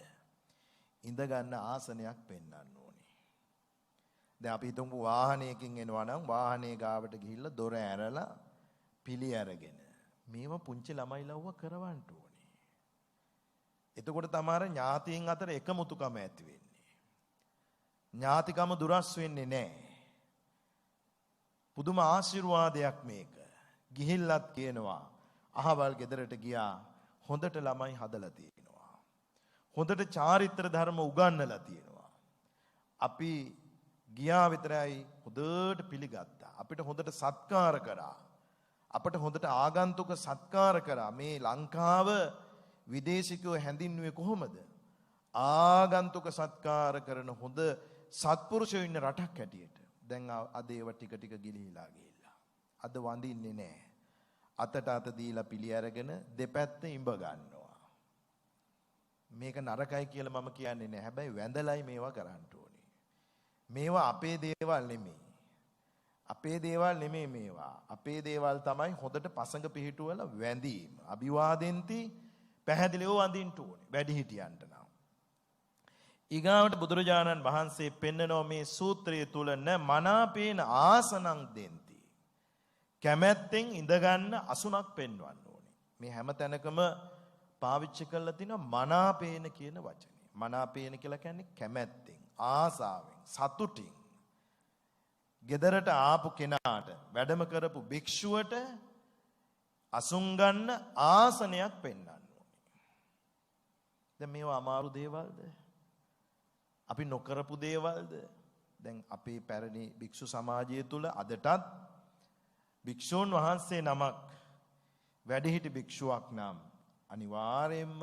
ඉඳ ගන්න ආසනයක් පෙන්වන්න ඕනි. දැන් අපි හිතමු වාහනයකින් එනවා නම් වාහනේ ගාවට ගිහිල්ලා දොර ඇරලා පිළි අරගෙන මේව පුංචි ළමයි ලව්ව කරවන්න ඕනි. එතකොට තමයි ඥාතීන් අතර එකමුතුකම ඇති වෙන්නේ. ඥාතිකම දුරස් වෙන්නේ නැහැ. පුදුම ආශිර්වාදයක් මේක. ගිහිල්ලත් කියනවා අහවල් ගෙදරට ගියා හොඳට ළමයි හදලා තියෙනවා. හොඳට චාරිත්‍ර ධර්ම උගන්වලා තියෙනවා. අපි ගියා විතරයි හොඳට පිළිගත්තා. අපිට හොඳට සත්කාර කරා. අපිට හොඳට ආගන්තුක සත්කාර කරා. මේ ලංකාව විදේශිකයෝ හැඳින්වුවේ කොහොමද? ආගන්තුක සත්කාර කරන හොඳ සත්පුරුෂයෝ ඉන්න රටක් හැටියට. දැන් අද ඒව ටික ටික ගිලිහිලා ගිහිල්ලා. අද වඳින්නේ නැහැ. අතට අත දීලා පිළි අරගෙන දෙපැත්තේ ඉඹ ගන්නවා. මේක නරකයි කියලා මම කියන්නේ නැහැ. හැබැයි වැඳලයි මේවා කරන්න ඕනේ. මේවා අපේ දේවල් නෙමෙයි. අපේ දේවල් නෙමෙයි මේවා. අපේ දේවල් තමයි හොඳට පසඟ පිහිටුවලා වැඳීම. අභිවාදෙන්ති පැහැදිලිව වඳින්න ඕනේ. වැඩි හිටියන්ට නම්. ඊගාවට බුදුරජාණන් වහන්සේ පෙන්නනෝ මේ සූත්‍රය තුල න මනාපේන ආසනං දෙන්ති. කැමැත්තෙන් ඉඳගන්න අසුනක් පෙන්වන්න ඕනේ. මේ හැම තැනකම පාවිච්චි කරලා තිනවා මනාපේන කියන වචනේ. මනාපේන කියලා කියන්නේ කැමැත්තෙන්, ආසාවෙන්, සතුටින්. ගෙදරට ආපු කෙනාට, වැඩම කරපු භික්ෂුවට අසුන් ගන්න ආසනයක් පෙන්වන්න ඕනේ. දැන් මේවා අමාරු දේවල්ද? අපි නොකරපු දේවල්ද? දැන් අපේ පැරණි භික්ෂු සමාජය තුල අදටත් භික්ෂූන් වහන්සේ නමක් වැඩිහිටි භික්ෂුවක් නම් අනිවාර්යයෙන්ම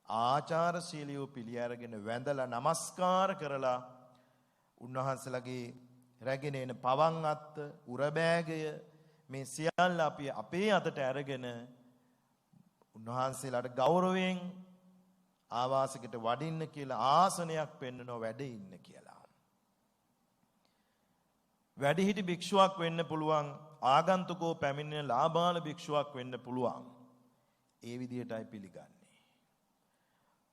ආචාරශීලීව පිළි අරගෙන වැඳලා නමස්කාර කරලා උන්වහන්සේලාගේ රැගෙන එන පවන් අත්ත, උරබෑගය මේ සියල්ල අපි අපේ අතට අරගෙන උන්වහන්සේලාට ගෞරවයෙන් ආවාසයකට වඩින්න කියලා ආසනයක් පෙන්වනවා වැඩ ඉන්න කියලා. වැඩිහිටි භික්ෂුවක් වෙන්න පුළුවන්, ආගන්තුකෝ පැමිණෙන ලාබාල භික්ෂුවක් වෙන්න පුළුවන්. ඒ විදිහටයි පිළිගන්නේ.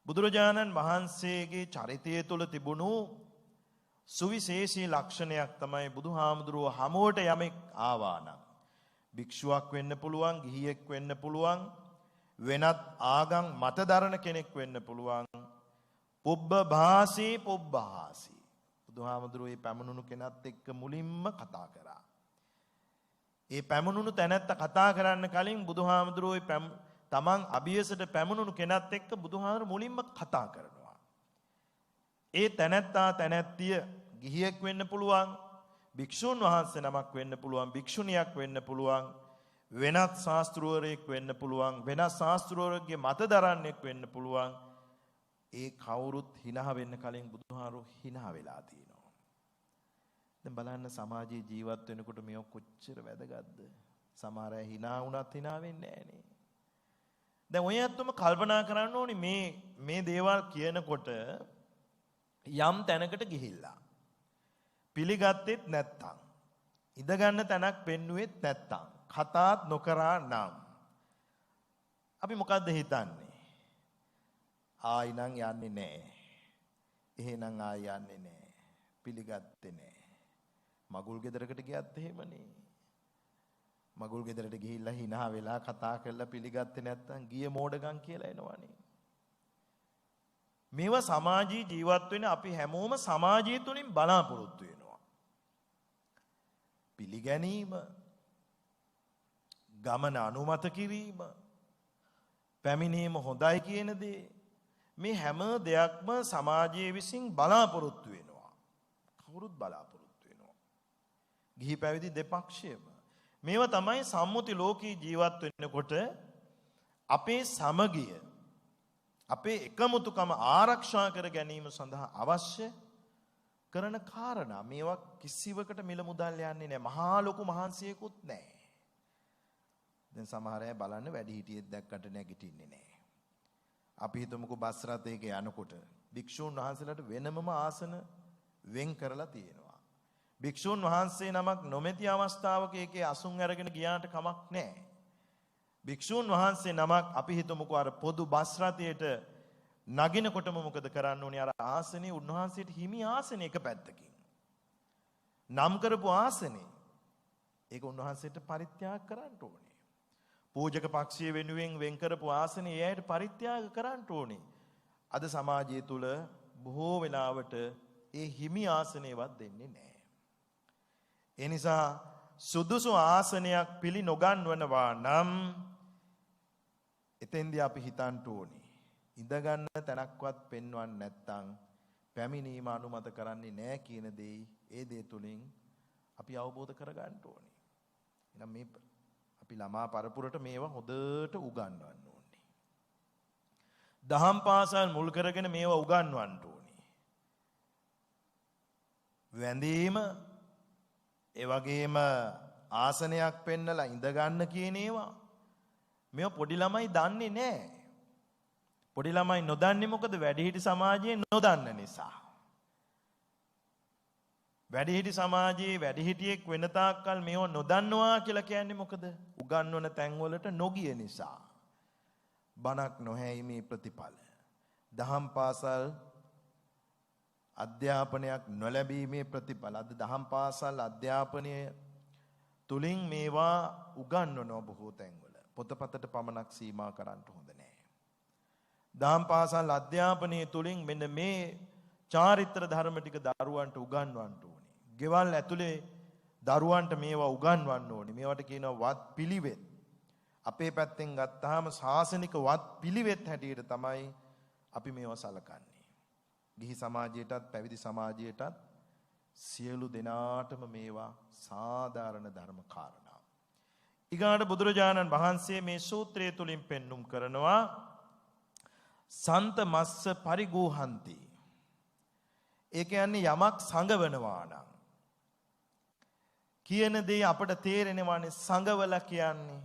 බුදුරජාණන් වහන්සේගේ චරිතය තුළ තිබුණු සුවිශේෂී ලක්ෂණයක් තමයි බුදුහාමුදුරුවෝ හමුවට යමෙක් ආවා නම් භික්ෂුවක් වෙන්න පුළුවන්, ගිහියෙක් වෙන්න පුළුවන්, වෙනත් ආගම් මතදරන කෙනෙක් වෙන්න පුළුවන්. පුබ්බභාසී පුබ්බහාසී. බුදුහාමුදුරුවෝ මේ පැමුණුණු කෙනත් එක්ක මුලින්ම කතා කරා. ඒ පැමුණුණු තැනැත්ත කතා කරන්න කලින් බුදුහාමුදුරුවෝ තමන් අභියසට පැමුණුණු කෙනත් එක්ක බුදුහාමුදුරුවෝ මුලින්ම කතා කරනවා. ඒ තැනැත්තා තැනැත්තිය ගිහියෙක් වෙන්න පුළුවන්, භික්ෂුන් වහන්සේ නමක් වෙන්න පුළුවන්, භික්ෂුණියක් වෙන්න පුළුවන්, වෙනත් ශාස්ත්‍රවරයෙක් වෙන්න පුළුවන්, වෙනත් ශාස්ත්‍රවරයෙක්ගේ මත දරන්නෙක් වෙන්න පුළුවන්. ඒ කවුරුත් hina වෙන්න කලින් බුදුහාරෝ hina වෙලා තියෙනවා. දැන් බලන්න සමාජයේ ජීවත් වෙනකොට මේක කොච්චර වැදගත්ද? සමහර අය hina වුණත් hina වෙන්නේ නැහනේ. දැන් ඔය ඇත්තම කල්පනා කරන්න ඕනි මේ දේවල් කියනකොට යම් තැනකට ගිහිල්ලා පිළිගත්තෙත් නැත්තම් ඉඳ ගන්න තැනක් පෙන්නුවෙත් නැත්තම් කතාත් නොකරා නම් අපි මොකද්ද හිතන්නේ? ආයි නම් යන්නේ නැහැ. එහෙනම් ආයි යන්නේ නැහැ. පිළිගත්තේ නැහැ. මගුල් ගෙදරකට ගියත් එහෙමනේ. මගුල් ගෙදරට ගිහිල්ලා hina වෙලා කතා කරලා පිළිගත්තේ නැත්තම් ගිය මෝඩගම් කියලා එනවනේ. මේවා සමාජී ජීවත් වෙන අපි හැමෝම සමාජය තුලින් බලාපොරොත්තු වෙනවා. පිළිගැනීම, ගමන අනුමත කිරීම, පැමිණීම හොඳයි කියන දේ මේ හැම දෙයක්ම සමාජයේ විසින් බලාපොරොත්තු වෙනවා. කවුරුත් බලාපොරොත්තු වෙනවා. ගිහි පැවිදි දෙපක්ෂයම. මේවා තමයි සම්මුති ලෝකී ජීවත් වෙනකොට අපේ සමගිය, අපේ එකමුතුකම ආරක්ෂා කර ගැනීම සඳහා අවශ්‍ය කරන කාරණා. මේවා කිසිවකට මිල මුදල් යන්නේ නැහැ. මහා ලොකු මහන්සියකුත් නැහැ. දැන් සමහර අය බලන්න වැඩි හිටියෙක් දැක්කට නැගිටින්නේ නැහැ. අපි හිතමුකෝ බස් රථයක යනකොට භික්ෂුන් වහන්සේලාට වෙනමම ආසන වෙන් කරලා තියෙනවා. භික්ෂුන් වහන්සේ නමක් නොමැති අවස්ථාවක ඒකේ අසුන් අරගෙන ගියාට කමක් නැහැ. භික්ෂුන් වහන්සේ නමක් අපි හිතමුකෝ අර පොදු බස් රථයට නගිනකොටම මොකද කරන්න ඕනේ? අර ආසනේ උන්වහන්සේට හිමි ආසනේ එක පැත්තකින්. නම් කරපු ආසනේ ඒක උන්වහන්සේට පරිත්‍යාග කරන්න ඕනේ. පූජක පක්ෂයේ වෙනුවෙන් වෙන් කරපු ආසනේ එයාට පරිත්‍යාග කරන්න ඕනේ. අද සමාජය තුල බොහෝ වෙලාවට ඒ හිමි ආසනේවත් දෙන්නේ නැහැ. ඒ නිසා සුදුසු ආසනයක් පිළි නොගන්වනවා නම් එතෙන්දී අපි හිතන්න ඕනේ. ඉඳ ගන්න තැනක්වත් පෙන්වන්න නැත්නම් පැමිණීම අනුමත කරන්නේ නැහැ කියන දේ ඒ දේ තුලින් අපි අවබෝධ කරගන්න ඕනේ. එහෙනම් මේ අපි ළමා පරපුරට මේවා හොඳට උගන්වන්න ඕනේ. දහම් පාසල් මුල් කරගෙන මේවා උගන්වන්න ඕනේ. වැඳීම, ඒ වගේම ආසනයක් පෙන්නලා ඉඳ ගන්න කියන ඒවා මේවා පොඩි ළමයි දන්නේ නැහැ. පොඩි ළමයි නොදන්නේ මොකද? වැඩිහිටි සමාජයේ නොදන්න නිසා. වැඩිහිටි සමාජයේ වැඩිහිටියෙක් වෙන තාක්කල් මේව නොදන්නවා කියලා කියන්නේ මොකද? උගන්වන තැන්වලට නොගිය නිසා. බණක් නොහැීමේ ප්‍රතිඵල. දහම් පාසල් අධ්‍යාපනයක් නොලැබීමේ ප්‍රතිඵල. අද දහම් පාසල් අධ්‍යාපනය තුලින් මේවා උගන්වන බොහෝ තැන්වල. පොතපතට පමණක් සීමා කරන්න හොඳ නැහැ. දහම් පාසල් අධ්‍යාපනයේ තුලින් මෙන්න මේ චාරිත්‍ර ධර්ම ටික දරුවන්ට උගන්වන්න ඕනේ. ගෙවල් ඇතුලේ දරුවන්ට මේවා උගන්වන්න ඕනේ. මේවට කියනවා වත් පිළිවෙත්. අපේ පැත්තෙන් ගත්තාම ශාසනික වත් පිළිවෙත් හැටියට තමයි අපි මේවා සලකන්නේ. ගිහි සමාජයටත් පැවිදි සමාජයටත් සියලු දෙනාටම මේවා සාධාරණ ධර්ම කාරණා. ඊගාට බුදුරජාණන් වහන්සේ මේ සූත්‍රය තුලින් පෙන්눔 කරනවා සන්ත මස්ස පරිගූහන්ති. ඒ කියන්නේ යමක් සංගවනවා නම් කියන දේ අපට තේරෙනවානේ. සංගවලා කියන්නේ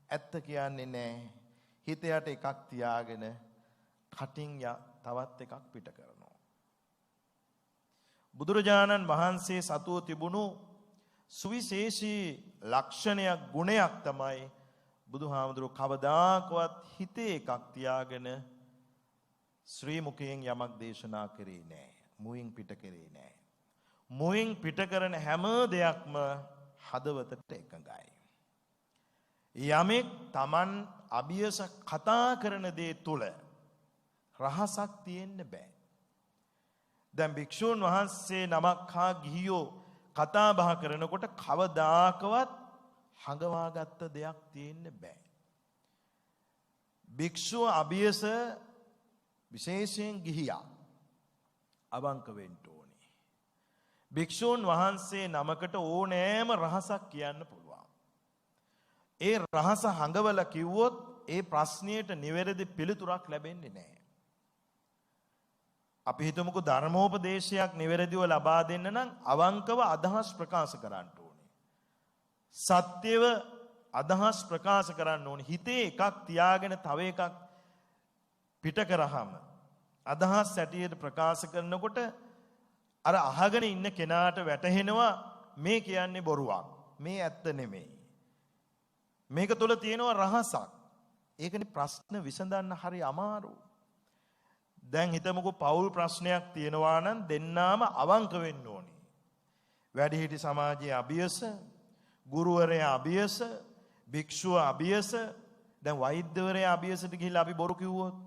ඇත්ත කියන්නේ නැහැ. හිත යට එකක් තියාගෙන කටින් තවත් එකක් පිට කරනවා. බුදුරජාණන් වහන්සේ සතුව තිබුණු සුවිශේෂී ලක්ෂණයක්, ගුණයක් තමයි බුදුහාමුදුරුවෝ කවදාකවත් හිතේ එකක් තියාගෙන ශ්‍රී මුඛයෙන් යමක් දේශනා කරේ නැහැ. මුවින් පිට කරේ නැහැ. මුවින් පිට කරන හැම දෙයක්ම හදවතට එකඟයි. යමෙක් Taman අභියස කතා කරන දේ තුල රහසක් තියෙන්න බෑ. දැන් භික්ෂුන් වහන්සේ නමක් හා ගිහියෝ කතා බහ කරනකොට කවදාකවත් හඟවාගත්ත දෙයක් තියෙන්න බෑ. භික්ෂුව අභියස විශේෂයෙන් ගිහියා අවංක වෙන්න ඕනේ. භික්ෂුන් වහන්සේ නමකට ඕනෑම රහසක් කියන්න පුළුවන්. ඒ රහස හඟවලා කිව්වොත් ඒ ප්‍රශ්නයට නිවැරදි පිළිතුරක් ලැබෙන්නේ නැහැ. අපි හිතමුකෝ ධර්මෝපදේශයක් නිවැරදිව ලබා දෙන්න නම් අවංකව අදහස් ප්‍රකාශ කරන්න ඕනේ. සත්‍යව අදහස් ප්‍රකාශ කරන්න ඕනේ. හිතේ එකක් තියාගෙන තව එකක් පිට කරාම අදහස් ඇටියට ප්‍රකාශ කරනකොට අර අහගෙන ඉන්න කෙනාට වැටහෙනවා මේ කියන්නේ බොරුවක්. මේ ඇත්ත නෙමෙයි. මේක තුල තියෙනවා රහසක්. ඒකනේ ප්‍රශ්න විසඳන්න හරි අමාරු. දැන් හිතමුකෝ පෞල් ප්‍රශ්නයක් තියෙනවා නම් දෙන්නාම අවංක වෙන්න ඕනේ. වැඩිහිටි සමාජයේ අභියස, ගුරුවරයා අභියස, භික්ෂුව අභියස, දැන් වෛද්‍යවරයා අභියසට ගිහිල්ලා අපි බොරු කිව්වොත්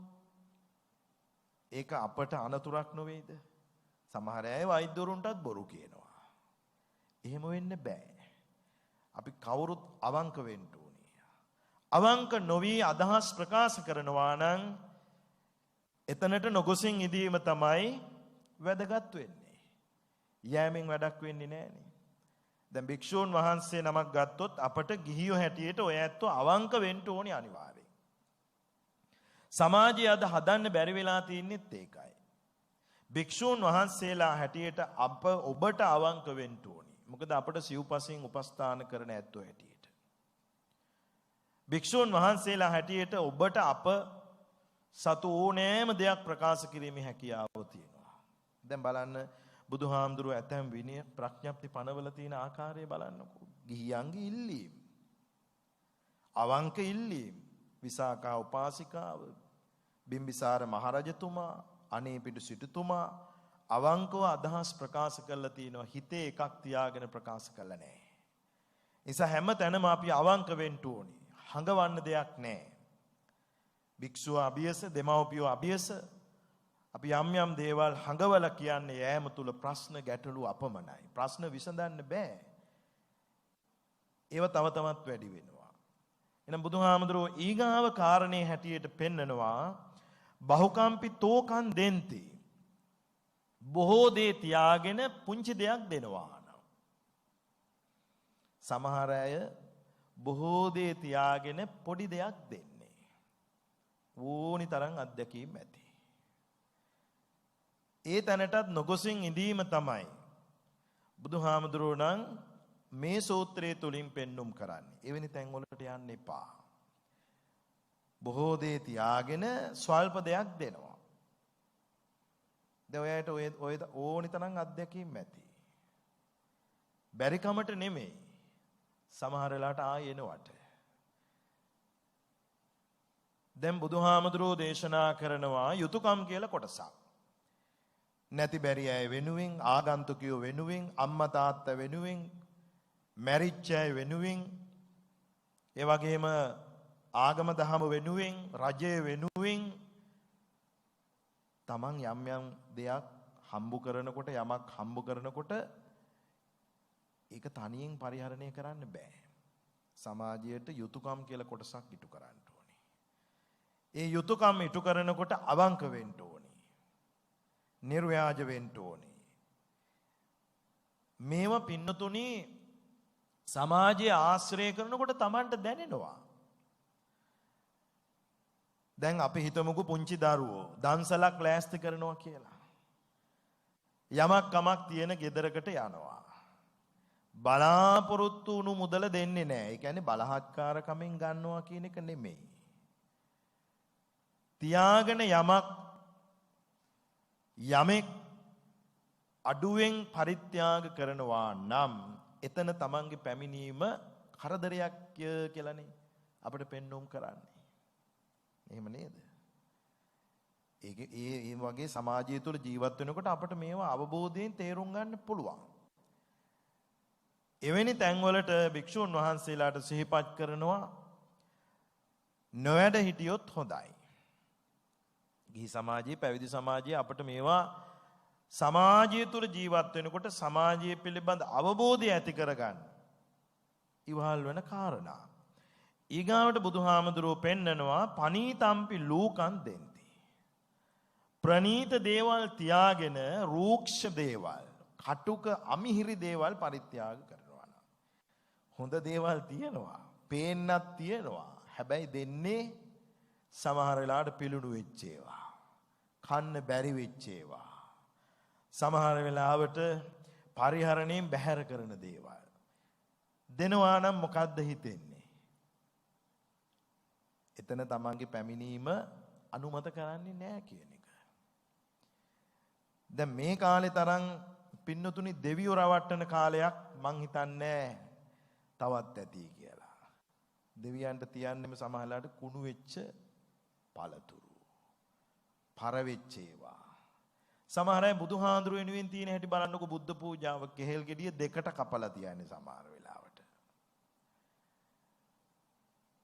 ඒක අපට අනතුරක් නොවේද? සමහර අය වෛද්‍යවරුන්ටත් බොරු කියනවා. එහෙම වෙන්න බෑ. අපි කවුරුත් අවංක වෙන්න ඕනේ. අවංක නොවි අදහස් ප්‍රකාශ කරනවා නම් එතනට නොගොසින් ඉදීම තමයි වැදගත් වෙන්නේ. යෑමෙන් වැඩක් වෙන්නේ නැහනේ. දැන් භික්ෂූන් වහන්සේ නමක් ගත්තොත් අපට ගිහියෝ හැටියට ඔය ඇත්තෝ අවංක වෙන්න ඕනේ අනිවාර්යයෙන්. සමාජය අද හදන්න බැරි වෙලා තින්නෙත් ඒකයි. භික්ෂූන් වහන්සේලා හැටියට ඔබට අවංක වෙන්න ඕනේ. මොකද අපට සිව්පසින් උපස්ථාන කරන ඇත්තෝ හැටියට. භික්ෂූන් වහන්සේලා හැටියට ඔබට අප සතු ඕනෑම දෙයක් ප්‍රකාශ කිරීමේ හැකියාව තියෙනවා. දැන් බලන්න බුදුහාමුදුරුවෝ ඇතැම් විනය ප්‍රඥප්ති පනවල තියෙන ආකාරය බලන්නකෝ. ගිහියන්ගේ ඉල්ලීම්, අවංක ඉල්ලීම්, විසාකා උපාසිකාව, බිම්බිසාර මහරජතුමා, අනේපිඬු සිටුතුමා අවංකව අදහස් ප්‍රකාශ කරලා තියෙනවා. හිතේ එකක් තියාගෙන ප්‍රකාශ කළා නෑ. නිසා හැම තැනම අපි අවංක වෙන්න ඕනේ. හඟවන්න දෙයක් නෑ. භික්ෂුව අභියස, දෙමව්පියෝ අභියස, අපි යම් යම් දේවල් හඟවලා කියන්නේ යෑම තුල ප්‍රශ්න ගැටලු අපමණයි. ප්‍රශ්න විසඳන්න බෑ. ඒව තව තවත් වැඩි වෙනවා. එහෙනම් බුදුහාමුදුරුවෝ ඊගාව කාරණේ හැටියට පෙන්නනවා බහුකම්පි තෝකන් දෙන්ති. බොහෝ දේ තියාගෙන පුංචි දෙයක් දෙනවා නම්. සමහර අය බොහෝ දේ තියාගෙන පොඩි දෙයක් දෙන්නේ. ඕනි තරම් අත්දැකීම් ඇති. ඒ තැනටත් නොගොසින් ඉඳීම තමයි බුදුහාමුදුරුවෝ නම් මේ සූත්‍රයේ තුලින් පෙන්눔 කරන්නේ. එවැනි තැන් වලට යන්න එපා. බොහෝ දේ තියාගෙන ස්වල්ප දෙයක් දෙනවා. දැන් ඔයාලට ඔය ඕනි තරම් අත්දැකීම් ඇති. බැරි කමට නෙමෙයි. සමහර වෙලාවට ආයෙ එනවට. දැන් බුදුහාමුදුරුවෝ දේශනා කරනවා යුතුයකම් කියලා කොටසක්. නැති බැරි අය වෙනුවෙන්, ආගන්තුකයෝ වෙනුවෙන්, අම්මා තාත්තා වෙනුවෙන්, මැරිච්ච අය වෙනුවෙන්, ඒ වගේම ආගම දහම වෙනුවෙන්, රජය වෙනුවෙන් තමන් යම් යම් දෙයක් හම්බු කරනකොට, යමක් හම්බු කරනකොට ඒක තනියෙන් පරිහරණය කරන්න බෑ. සමාජයට යුතුයකම් කියලා කොටසක් ඉටු කරන්න ඕනේ. ඒ යුතුයකම් ඉටු කරනකොට අවංක වෙන්න ඕනේ. නිර්ව්‍යාජ වෙන්න ඕනේ. මේව පින්නතුණි සමාජය ආශ්‍රය කරනකොට Tamanට දැනෙනවා. දැන් අපි හිතමුකෝ පුංචි දරුවෝ දන්සලක් ලෑස්ති කරනවා කියලා. යමක් කමක් තියෙන ගෙදරකට යනවා. බලාපොරොත්තු වුණු මුදල දෙන්නේ නැහැ. ඒ කියන්නේ බලහත්කාරකමින් ගන්නවා කියන එක නෙමෙයි. තියාගෙන යමෙක් අඩුවෙන් පරිත්‍යාග කරනවා නම් එතන තමන්ගේ පැමිණීම කරදරයක් කියලානේ අපිට පෙන්වුම් කරන්නේ. එහෙම නේද? ඒ වගේ සමාජය තුළ ජීවත් වෙනකොට අපිට මේවා අවබෝධයෙන් තේරුම් ගන්න පුළුවන්. එවැනි තැන්වලට භික්ෂුන් වහන්සේලාට සිහිපත් කරනවා නොවැඩ හිටියොත් හොඳයි. ගිහි සමාජයේ, පැවිදි සමාජයේ අපිට මේවා සමාජය තුළ ජීවත් වෙනකොට සමාජය පිළිබඳ අවබෝධය ඇති කරගන්න ඉවහල් වෙන කාරණා. ඊගාවට බුදුහාමුදුරුවෝ පෙන්නනවා පනීතම්පි ලූකන් දෙන්ති. ප්‍රනීත දේවල් තියාගෙන රූක්ෂ දේවල්, කටුක අමිහිරි දේවල් පරිත්‍යාග කරනවා නම්. හොඳ දේවල් තියෙනවා, පේන්නත් තියෙනවා. හැබැයි දෙන්නේ සමහර වෙලාවට පිළුණු වෙච්ච ඒවා, කන්න බැරි වෙච්ච ඒවා. සමහර වෙලාවට පරිහරණයෙන් බැහැර කරන දේවල්. දෙනවා නම් මොකද්ද හිතෙන්නේ? එතන තමන්ගේ පැමිණීම අනුමත කරන්නේ නැහැ කියන එක. දැන් මේ කාලේ තරම් පින්නතුනි දෙවියෝ රවට්ටන කාලයක් මං හිතන්නේ තවත් ඇති කියලා. දෙවියන්ට තියන්නේම සමහරලාට කුණු වෙච්ච පළතුරු. පර වෙච්ච ඒවා. සමහර අය බුදුහාඳුර වෙනුවෙන් තියෙන හැටි බලන්නකො බුද්ධ පූජාව කෙහෙල් ගෙඩිය දෙකට කපලා තියන්නේ සමහර වෙලාවට.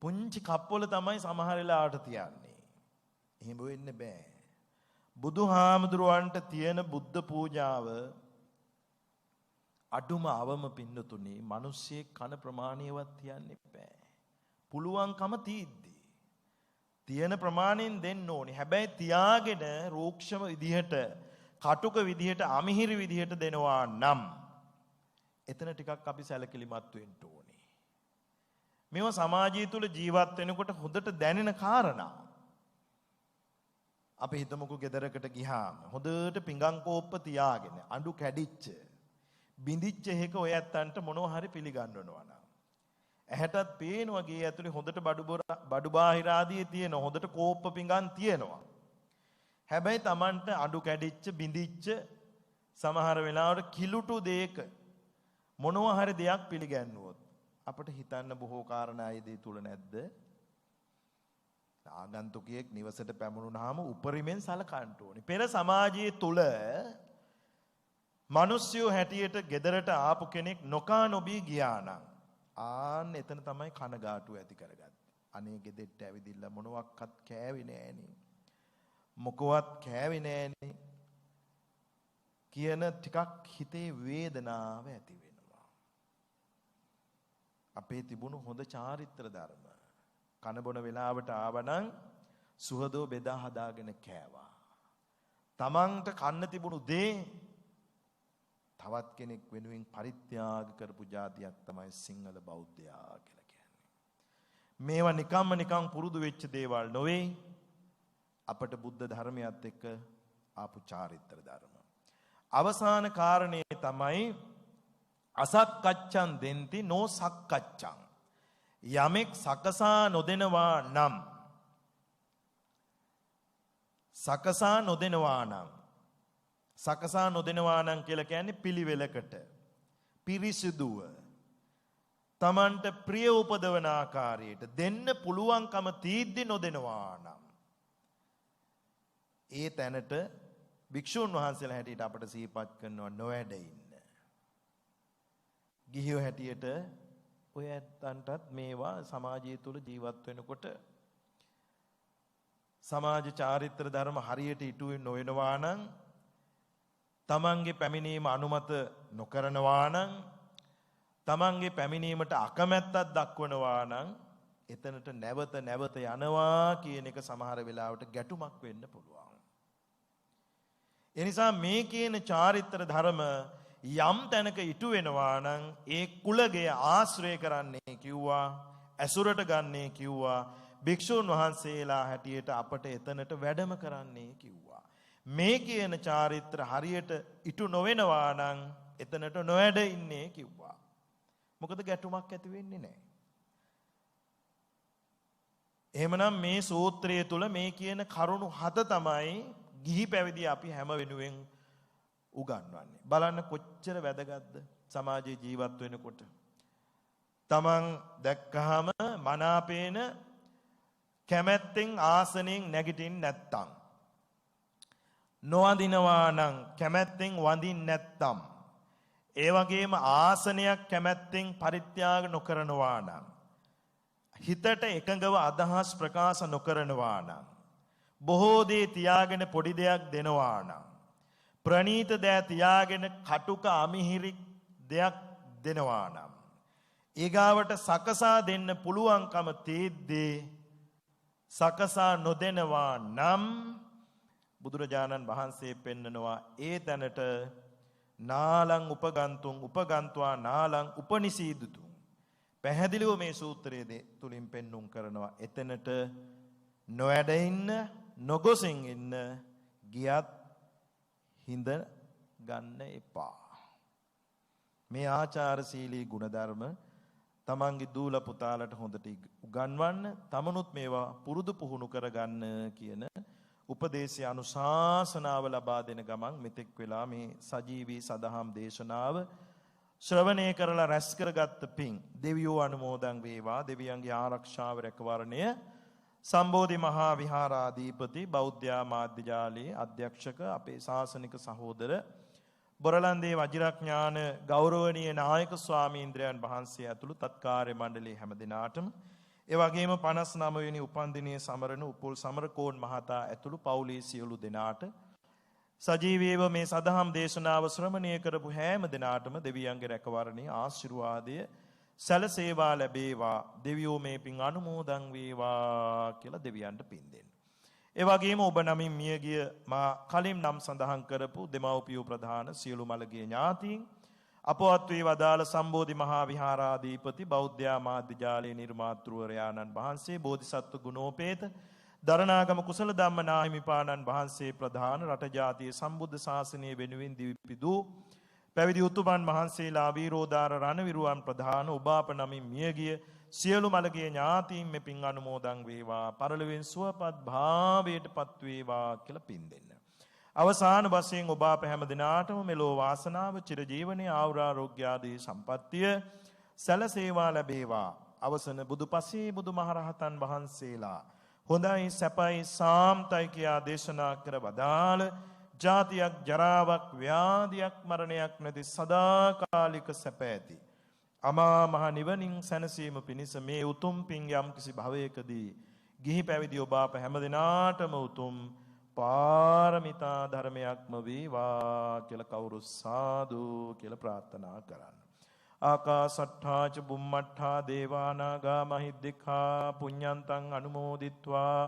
පුංචි කප්පවල තමයි සමහර වෙලාවට තියන්නේ. එහෙම වෙන්න බෑ. බුදුහාමුදුරුවන්ට තියෙන බුද්ධ පූජාව අඩුම අවම පින්නතුනේ මිනිස්සේ කන ප්‍රමාණයවත් තියන්න බෑ. පුළුවන්කම තියෙද්දි තියෙන ප්‍රමාණයෙන් දෙන්න ඕනේ. හැබැයි තියාගෙන රූක්ෂම විදිහට, කටුක විදිහට, අමිහිරි විදිහට දෙනවා නම් එතන ටිකක් අපි සැලකිලිමත් වෙන්න ඕනේ. මේවා සමාජය තුළ ජීවත් වෙනකොට හොඳට දැනෙන කාරණා. අපි හිතමුකෝ ගෙදරකට ගියාම හොඳට පිඟන් කෝප්ප තියාගෙන අඬු කැඩිච්ච බිඳිච්ච එක ඔය ඇත්තන්ට මොනවා හරි පිළිගන්නවනවා නම් ඇහැටත් පේනවා ගේ ඇතුලේ හොඳට බඩු බාහිර ආදී තියෙන හොඳට කෝප්ප පිඟන් තියෙනවා. හැබැයි Tamanට අඬු කැඩිච්ච බිඳිච්ච සමහර වෙලාවට කිලුටු දෙයක මොනවා හරි දෙයක් පිළිගන්නුවොත් අපිට හිතන්න බොහෝ කාරණා ඒ තුල නැද්ද? ආගන්තුකයෙක් නිවසට පැමුණුනහම උපරිමෙන් සලකන්න ඕනේ. පෙර සමාජයේ තුල මිනිස්සු හැටියට ගෙදරට ආපු කෙනෙක් නොකා නොබී ගියා නම් ආන්න එතන තමයි කනගාටුව ඇති කරගත්තේ. අනේ ගෙදෙට්ට ඇවිදින්න මොනවත් කෑවේ නෑනේ. මොකවත් කෑවේ නෑනේ කියන ටිකක් හිතේ වේදනාව ඇති වෙනවා. අපේ තිබුණු හොඳ චාරිත්‍ර ධර්ම කනබොන වෙලාවට ආවනම් සුහදෝ බෙදා හදාගෙන කෑවා. තමන්ට කන්න තිබුණු දේ තවත් කෙනෙක් වෙනුවෙන් පරිත්‍යාග කරපු જાතියක් තමයි සිංහල බෞද්ධයා කියලා කියන්නේ. මේවා නිකම් පුරුදු වෙච්ච දේවල් නොවේ. අපට බුද්ධ ධර්මයත් එක්ක ආපු චාරිත්‍ර ධර්ම. අවසාන කාරණේ තමයි අසක්කච්ඡන් දෙන්ති නොසක්කච්ඡන්. යමෙක් සකසා නොදෙනවා නම් සකසා නොදෙනවා නම් කියලා කියන්නේ පිළිවෙලකට පිරිසිදුව Tamanට ප්‍රිය උපදවන ආකාරයට දෙන්න පුළුවන්කම තීද්දි නොදෙනවා නම් ඒ තැනට භික්ෂුන් වහන්සේලා හැටියට අපට සිහිපත් කරනවා නොවැඩ ඉන්න. ගිහියෝ හැටියට ඔය ඇත්තන්ටත් මේවා සමාජය තුළ ජීවත් වෙනකොට සමාජ චාරිත්‍ර ධර්ම හරියට ඉටු නොවෙනවා නම් තමන්ගේ පැමිණීම අනුමත නොකරනවා නම් තමන්ගේ පැමිණීමට අකමැත්තක් දක්වනවා නම් එතනට නැවත යනවා කියන එක සමහර වෙලාවට ගැටුමක් වෙන්න පුළුවන්. ඒ නිසා මේ කියන චාරිත්‍ර ධර්ම යම් තැනක ඉටු වෙනවා නම් ඒ කුලගය ආශ්‍රය කරන්නේ කිව්වා, ඇසුරට ගන්නේ කිව්වා, භික්ෂුන් වහන්සේලා හැටියට අපට එතනට වැඩම කරන්නේ කිව්වා. මේ කියන චාරිත්‍ර හරියට ඉටු නොවෙනවා නම් එතනට නොවැඩ ඉන්නේ කිව්වා. මොකද ගැටුමක් ඇති වෙන්නේ නැහැ. එහෙමනම් මේ සූත්‍රය තුල මේ කියන කරුණු 7 තමයි ගිහි පැවිදි අපි හැම වෙනුවෙන් උගන්වන්නේ. බලන්න කොච්චර වැදගත්ද සමාජයේ ජීවත් වෙනකොට. තමන් දැක්කහම මනාපේන කැමැත්තෙන් ආසනෙන් නැගිටින්න නැත්තම්, නොවඳිනවා නම් කැමැත්තෙන් වඳින්න නැත්තම්, ඒ වගේම ආසනයක් කැමැත්තෙන් පරිත්‍යාග නොකරනවා නම්, හිතට එකඟව අදහස් ප්‍රකාශ නොකරනවා නම්, බොහෝ දේ තියාගෙන පොඩි දෙයක් දෙනවා නම්, ප්‍රණීත දෑ තියාගෙන කටුක අමිහිරි දෙයක් දෙනවා නම්, ඊගාවට සකසා දෙන්න පුළුවන්කම තේද්දී සකසා නොදෙනවා නම් බුදුරජාණන් වහන්සේ පෙන්නනවා ඒ තැනට නාලං උපගන්තුවා නාලං උපනිසීදුතු. පැහැදිලිව මේ සූත්‍රයේ තුලින් පෙන්눔 කරනවා එතනට නොඇඩ ඉන්න, නොගොසින් ඉන්න, ගියත් හිඳ ගන්න එපා. මේ ආචාරශීලී ගුණධර්ම තමන්ගේ දූල පුතාලට හොඳට උගන්වන්න, තමනුත් මේවා පුරුදු පුහුණු කරගන්න කියන උපදේශය අනුශාසනාව ලබා දෙන ගමන් මෙතෙක් වෙලා මේ සජීවී සදහම් දේශනාව ශ්‍රවණය කරලා රැස් කරගත්ත පින් දෙවියෝ අනුමෝදන් වේවා. දෙවියන්ගේ ආරක්ෂාව රැකවරණය සම්බෝධි මහා විහාරාධිපති බෞද්ධ මාධ්‍ය ජාලයේ අධ්‍යක්ෂක අපේ ශාසනික සහෝදර බොරලන්දේ වජිරඥාන ගෞරවනීය නායක ස්වාමීන්ද්‍රයන් වහන්සේ ඇතුළු තත්කාර්ය මණ්ඩලයේ හැම දිනාටම, ඒ වගේම 59 වෙනි උපන්දිනයේ සමරන උපුල් සමරකෝන් මහතා ඇතුළු පවුලේ සියලු දෙනාට, සජීවීව මේ සදහම් දේශනාව ශ්‍රවණය කරපු හැම දිනාටම දෙවියන්ගේ රැකවරණේ ආශිර්වාදය සැලසේවා ලැබේවා. දෙවියෝ මේ පින් අනුමෝදන් වේවා කියලා දෙවියන්ට පින් දෙන්න. ඒ වගේම ඔබ නමින් මියගිය මා කලින් නම් සඳහන් කරපු දෙමව්පියෝ ප්‍රධාන සියලු මළගිය ඥාතීන්, අපවත් වී වදාළ සම්බෝධි මහා විහාරාධිපති බෞද්ධ මාධ්‍ය ජාලයේ නිර්මාතෘවරයාණන් වහන්සේ, බෝධිසත්ව ගුණෝපේත දරණාගම කුසල ධම්ම නාහිමිපාණන් වහන්සේ ප්‍රධාන, රට ජාතිය සම්බුද්ධ ශාසනය වෙනුවෙන් දිවිපිදූ පැවිදි උතුමන් වහන්සේලා, වීරෝදාර රණවිරුවන් ප්‍රධාන, ඔබ අප නමින් මියගිය සියලු මළගිය ඥාතීන් මේ පින් අනුමෝදන් වේවා, පරලොවෙන් සුවපත් භාවයට පත් වේවා කියලා පින් දෙන්න. අවසාන වශයෙන් ඔබ අප හැම දිනාටම මෙලෝ වාසනාව, චිරජීවනයේ ආයුරාෝග්‍ය ආදී සම්පත්තිය සැලසේවා ලැබේවා. අවසන බුදුපසේ බුදුමහරහතන් වහන්සේලා හොඳයි සැපයි සාම්තයි කියා දේශනා කර වදාළ ජාතියක් ජරාවක් ව්‍යාධියක් මරණයක් නැති සදාකාලික සැප ඇති අමා මහ නිවනින් සැනසීම පිණිස මේ උතුම් පින් යම් කිසි භවයකදී ගිහි පැවිදි ඔබ අප හැම දිනාටම උතුම් පාරමිතා ධර්මයක්ම වේවා කියලා කවුරු සාදු කියලා ප්‍රාර්ථනා කරන්න. ආකාසට්ඨා ච බුම්මට්ඨා දේවානාගා මහිද්దికා පුඤ්ඤන්තං අනුමෝදිත්වා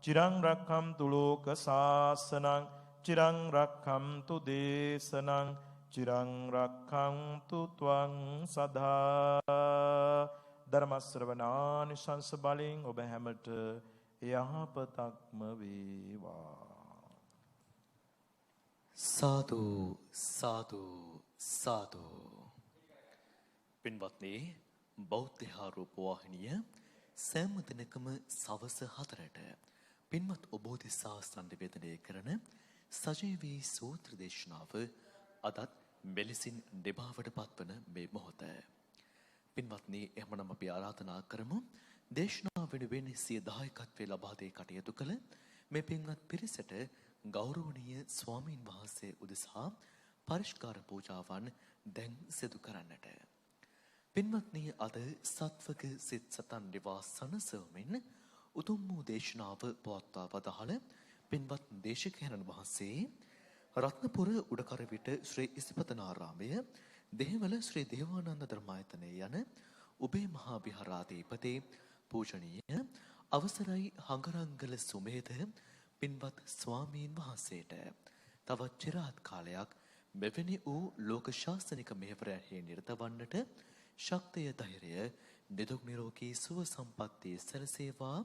චිරං රක්ඛන්තු ලෝක සාසනං චිරං රක්ඛන්තු දේශනං චිරං රක්ඛන්තු ත්වං සදා. ධර්ම ශ්‍රවණානිසංස බලෙන් ඔබ හැමට යහපතක්ම වේවා. සාදු සාදු සාදු. පින්වත්නි, බෞද්ධ රූපවාහිනිය සෑම දිනකම සවස 4ට පින්වත් ඔබ දෙසා සංනිවේදනය කරන සජීවී සූත්‍ර දේශනාව අදත් මෙලෙසින් දෙභාවට පත්වන මේ මොහොත. පින්වත්නි, එහෙමනම් අපි ආරාධනා කරමු දේශනාව වෙනුවෙන් සිය දායකත්වයේ ලබා දී කටයුතු කළ මේ පින්වත් පිරිසට ගෞරවනීය ස්වාමීන් වහන්සේ උදෙසා පරිස්කාර පූජාවන් දැන් සිදු කරන්නට. පින්වත්නි, අද සත්වක සිත් සතන් නිවාස සනසවමින් උතුම් වූ දේශනාව පවත්වා වදාළ පින්වත් දේශකයන්න් වහන්සේ රත්නපුර උඩකරවිට ශ්‍රී ඉසිපතනාරාමය, දෙහිවල ශ්‍රී දේවානන්ද ධර්මායතනය යන උබේ මහා විහාරාධිපති පූජනීය අවසරයි හඟරංගල සුමේද පින්වත් ස්වාමීන් වහන්සේට තවත් চিරාත් කාලයක් මෙවැනි වූ ලෝක ශාසනික මෙහෙවරෙහි නිරත වන්නට ශක්තිය, ධෛර්යය, නිදුක් නිරෝගී සුව සම්පන්නිය සැලසේවා.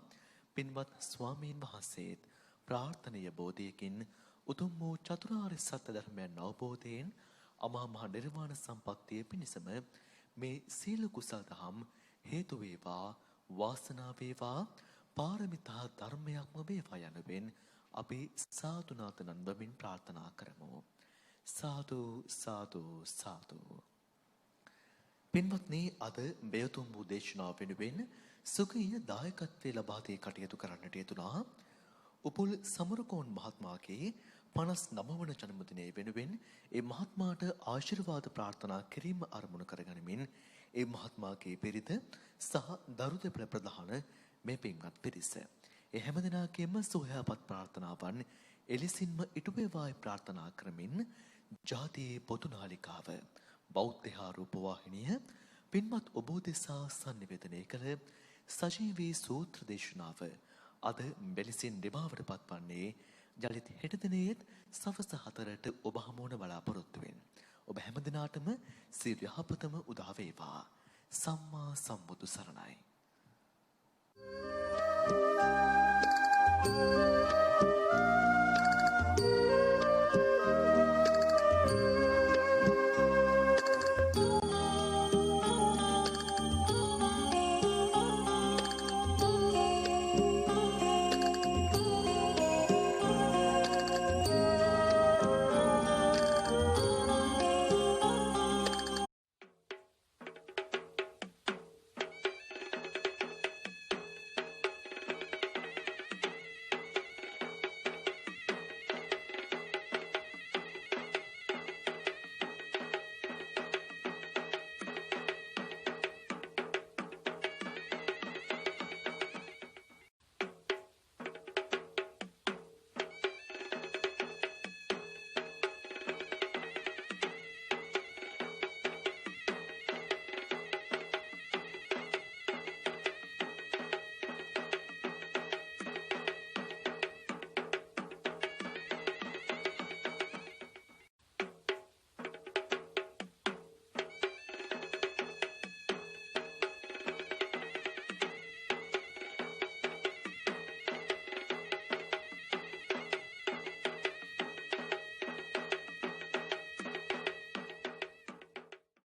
පින්වත් ස්වාමීන් වහන්සේත් ප්‍රාර්ථනීය බෝධියකින් උතුම් වූ චතුරාර්ය සත්‍ය ධර්මයන් අවබෝධයෙන් අමා මහ නිර්වාණ සම්පත්තිය පිණිසම මේ සීල කුසල දහම් හේතු වේවා, වාසනාව වේවා, පාරමිතා ධර්මයක්ම වේවා යනුවෙන් අපි සාදුනාත නන්දමින් ප්‍රාර්ථනා කරමු. සාදු සාදු සාදු. පින්වත්නි, අද බයතුම් වූ දේශනාව වෙනුවෙන් සුඛීය දායකත්වයේ ලබා දී කටයුතු කරන්නට යෙදුනා උපුල් සමරකෝන් මහත්මයාගේ 59 වන ජන්මදිනය වෙනුවෙන් ඒ මහත්මයාට ආශිර්වාද ප්‍රාර්ථනා කිරීම අරමුණු කරගනිමින් ඒ මහත්මයාගේ පිරිත සහ දරු දෙපළ ප්‍රධාන මේ පින්වත් පිරිස ඒ හැම දිනකෙම සුවයපත් ප්‍රාර්ථනාවන් එලෙසින්ම ඉටු වේවායි ප්‍රාර්ථනා කරමින් ජාතියේ පොදු නාලිකාව බෞද්ධ රූපවාහිනිය පින්වත් ඔබ දෙසා සංනිවේදනය කළ සජීවී සූත්‍ර දේශනාව අද මෙලෙසින් දෙභාවට පත්වන්නේ ජලිත හෙට දිනයේත් සවස් 4ට ඔබ හමුවන බලාපොරොත්තු වෙන ඔබ හැම දිනාටම සියලු යහපතම උදා වේවා. සම්මා සම්බුදු සරණයි.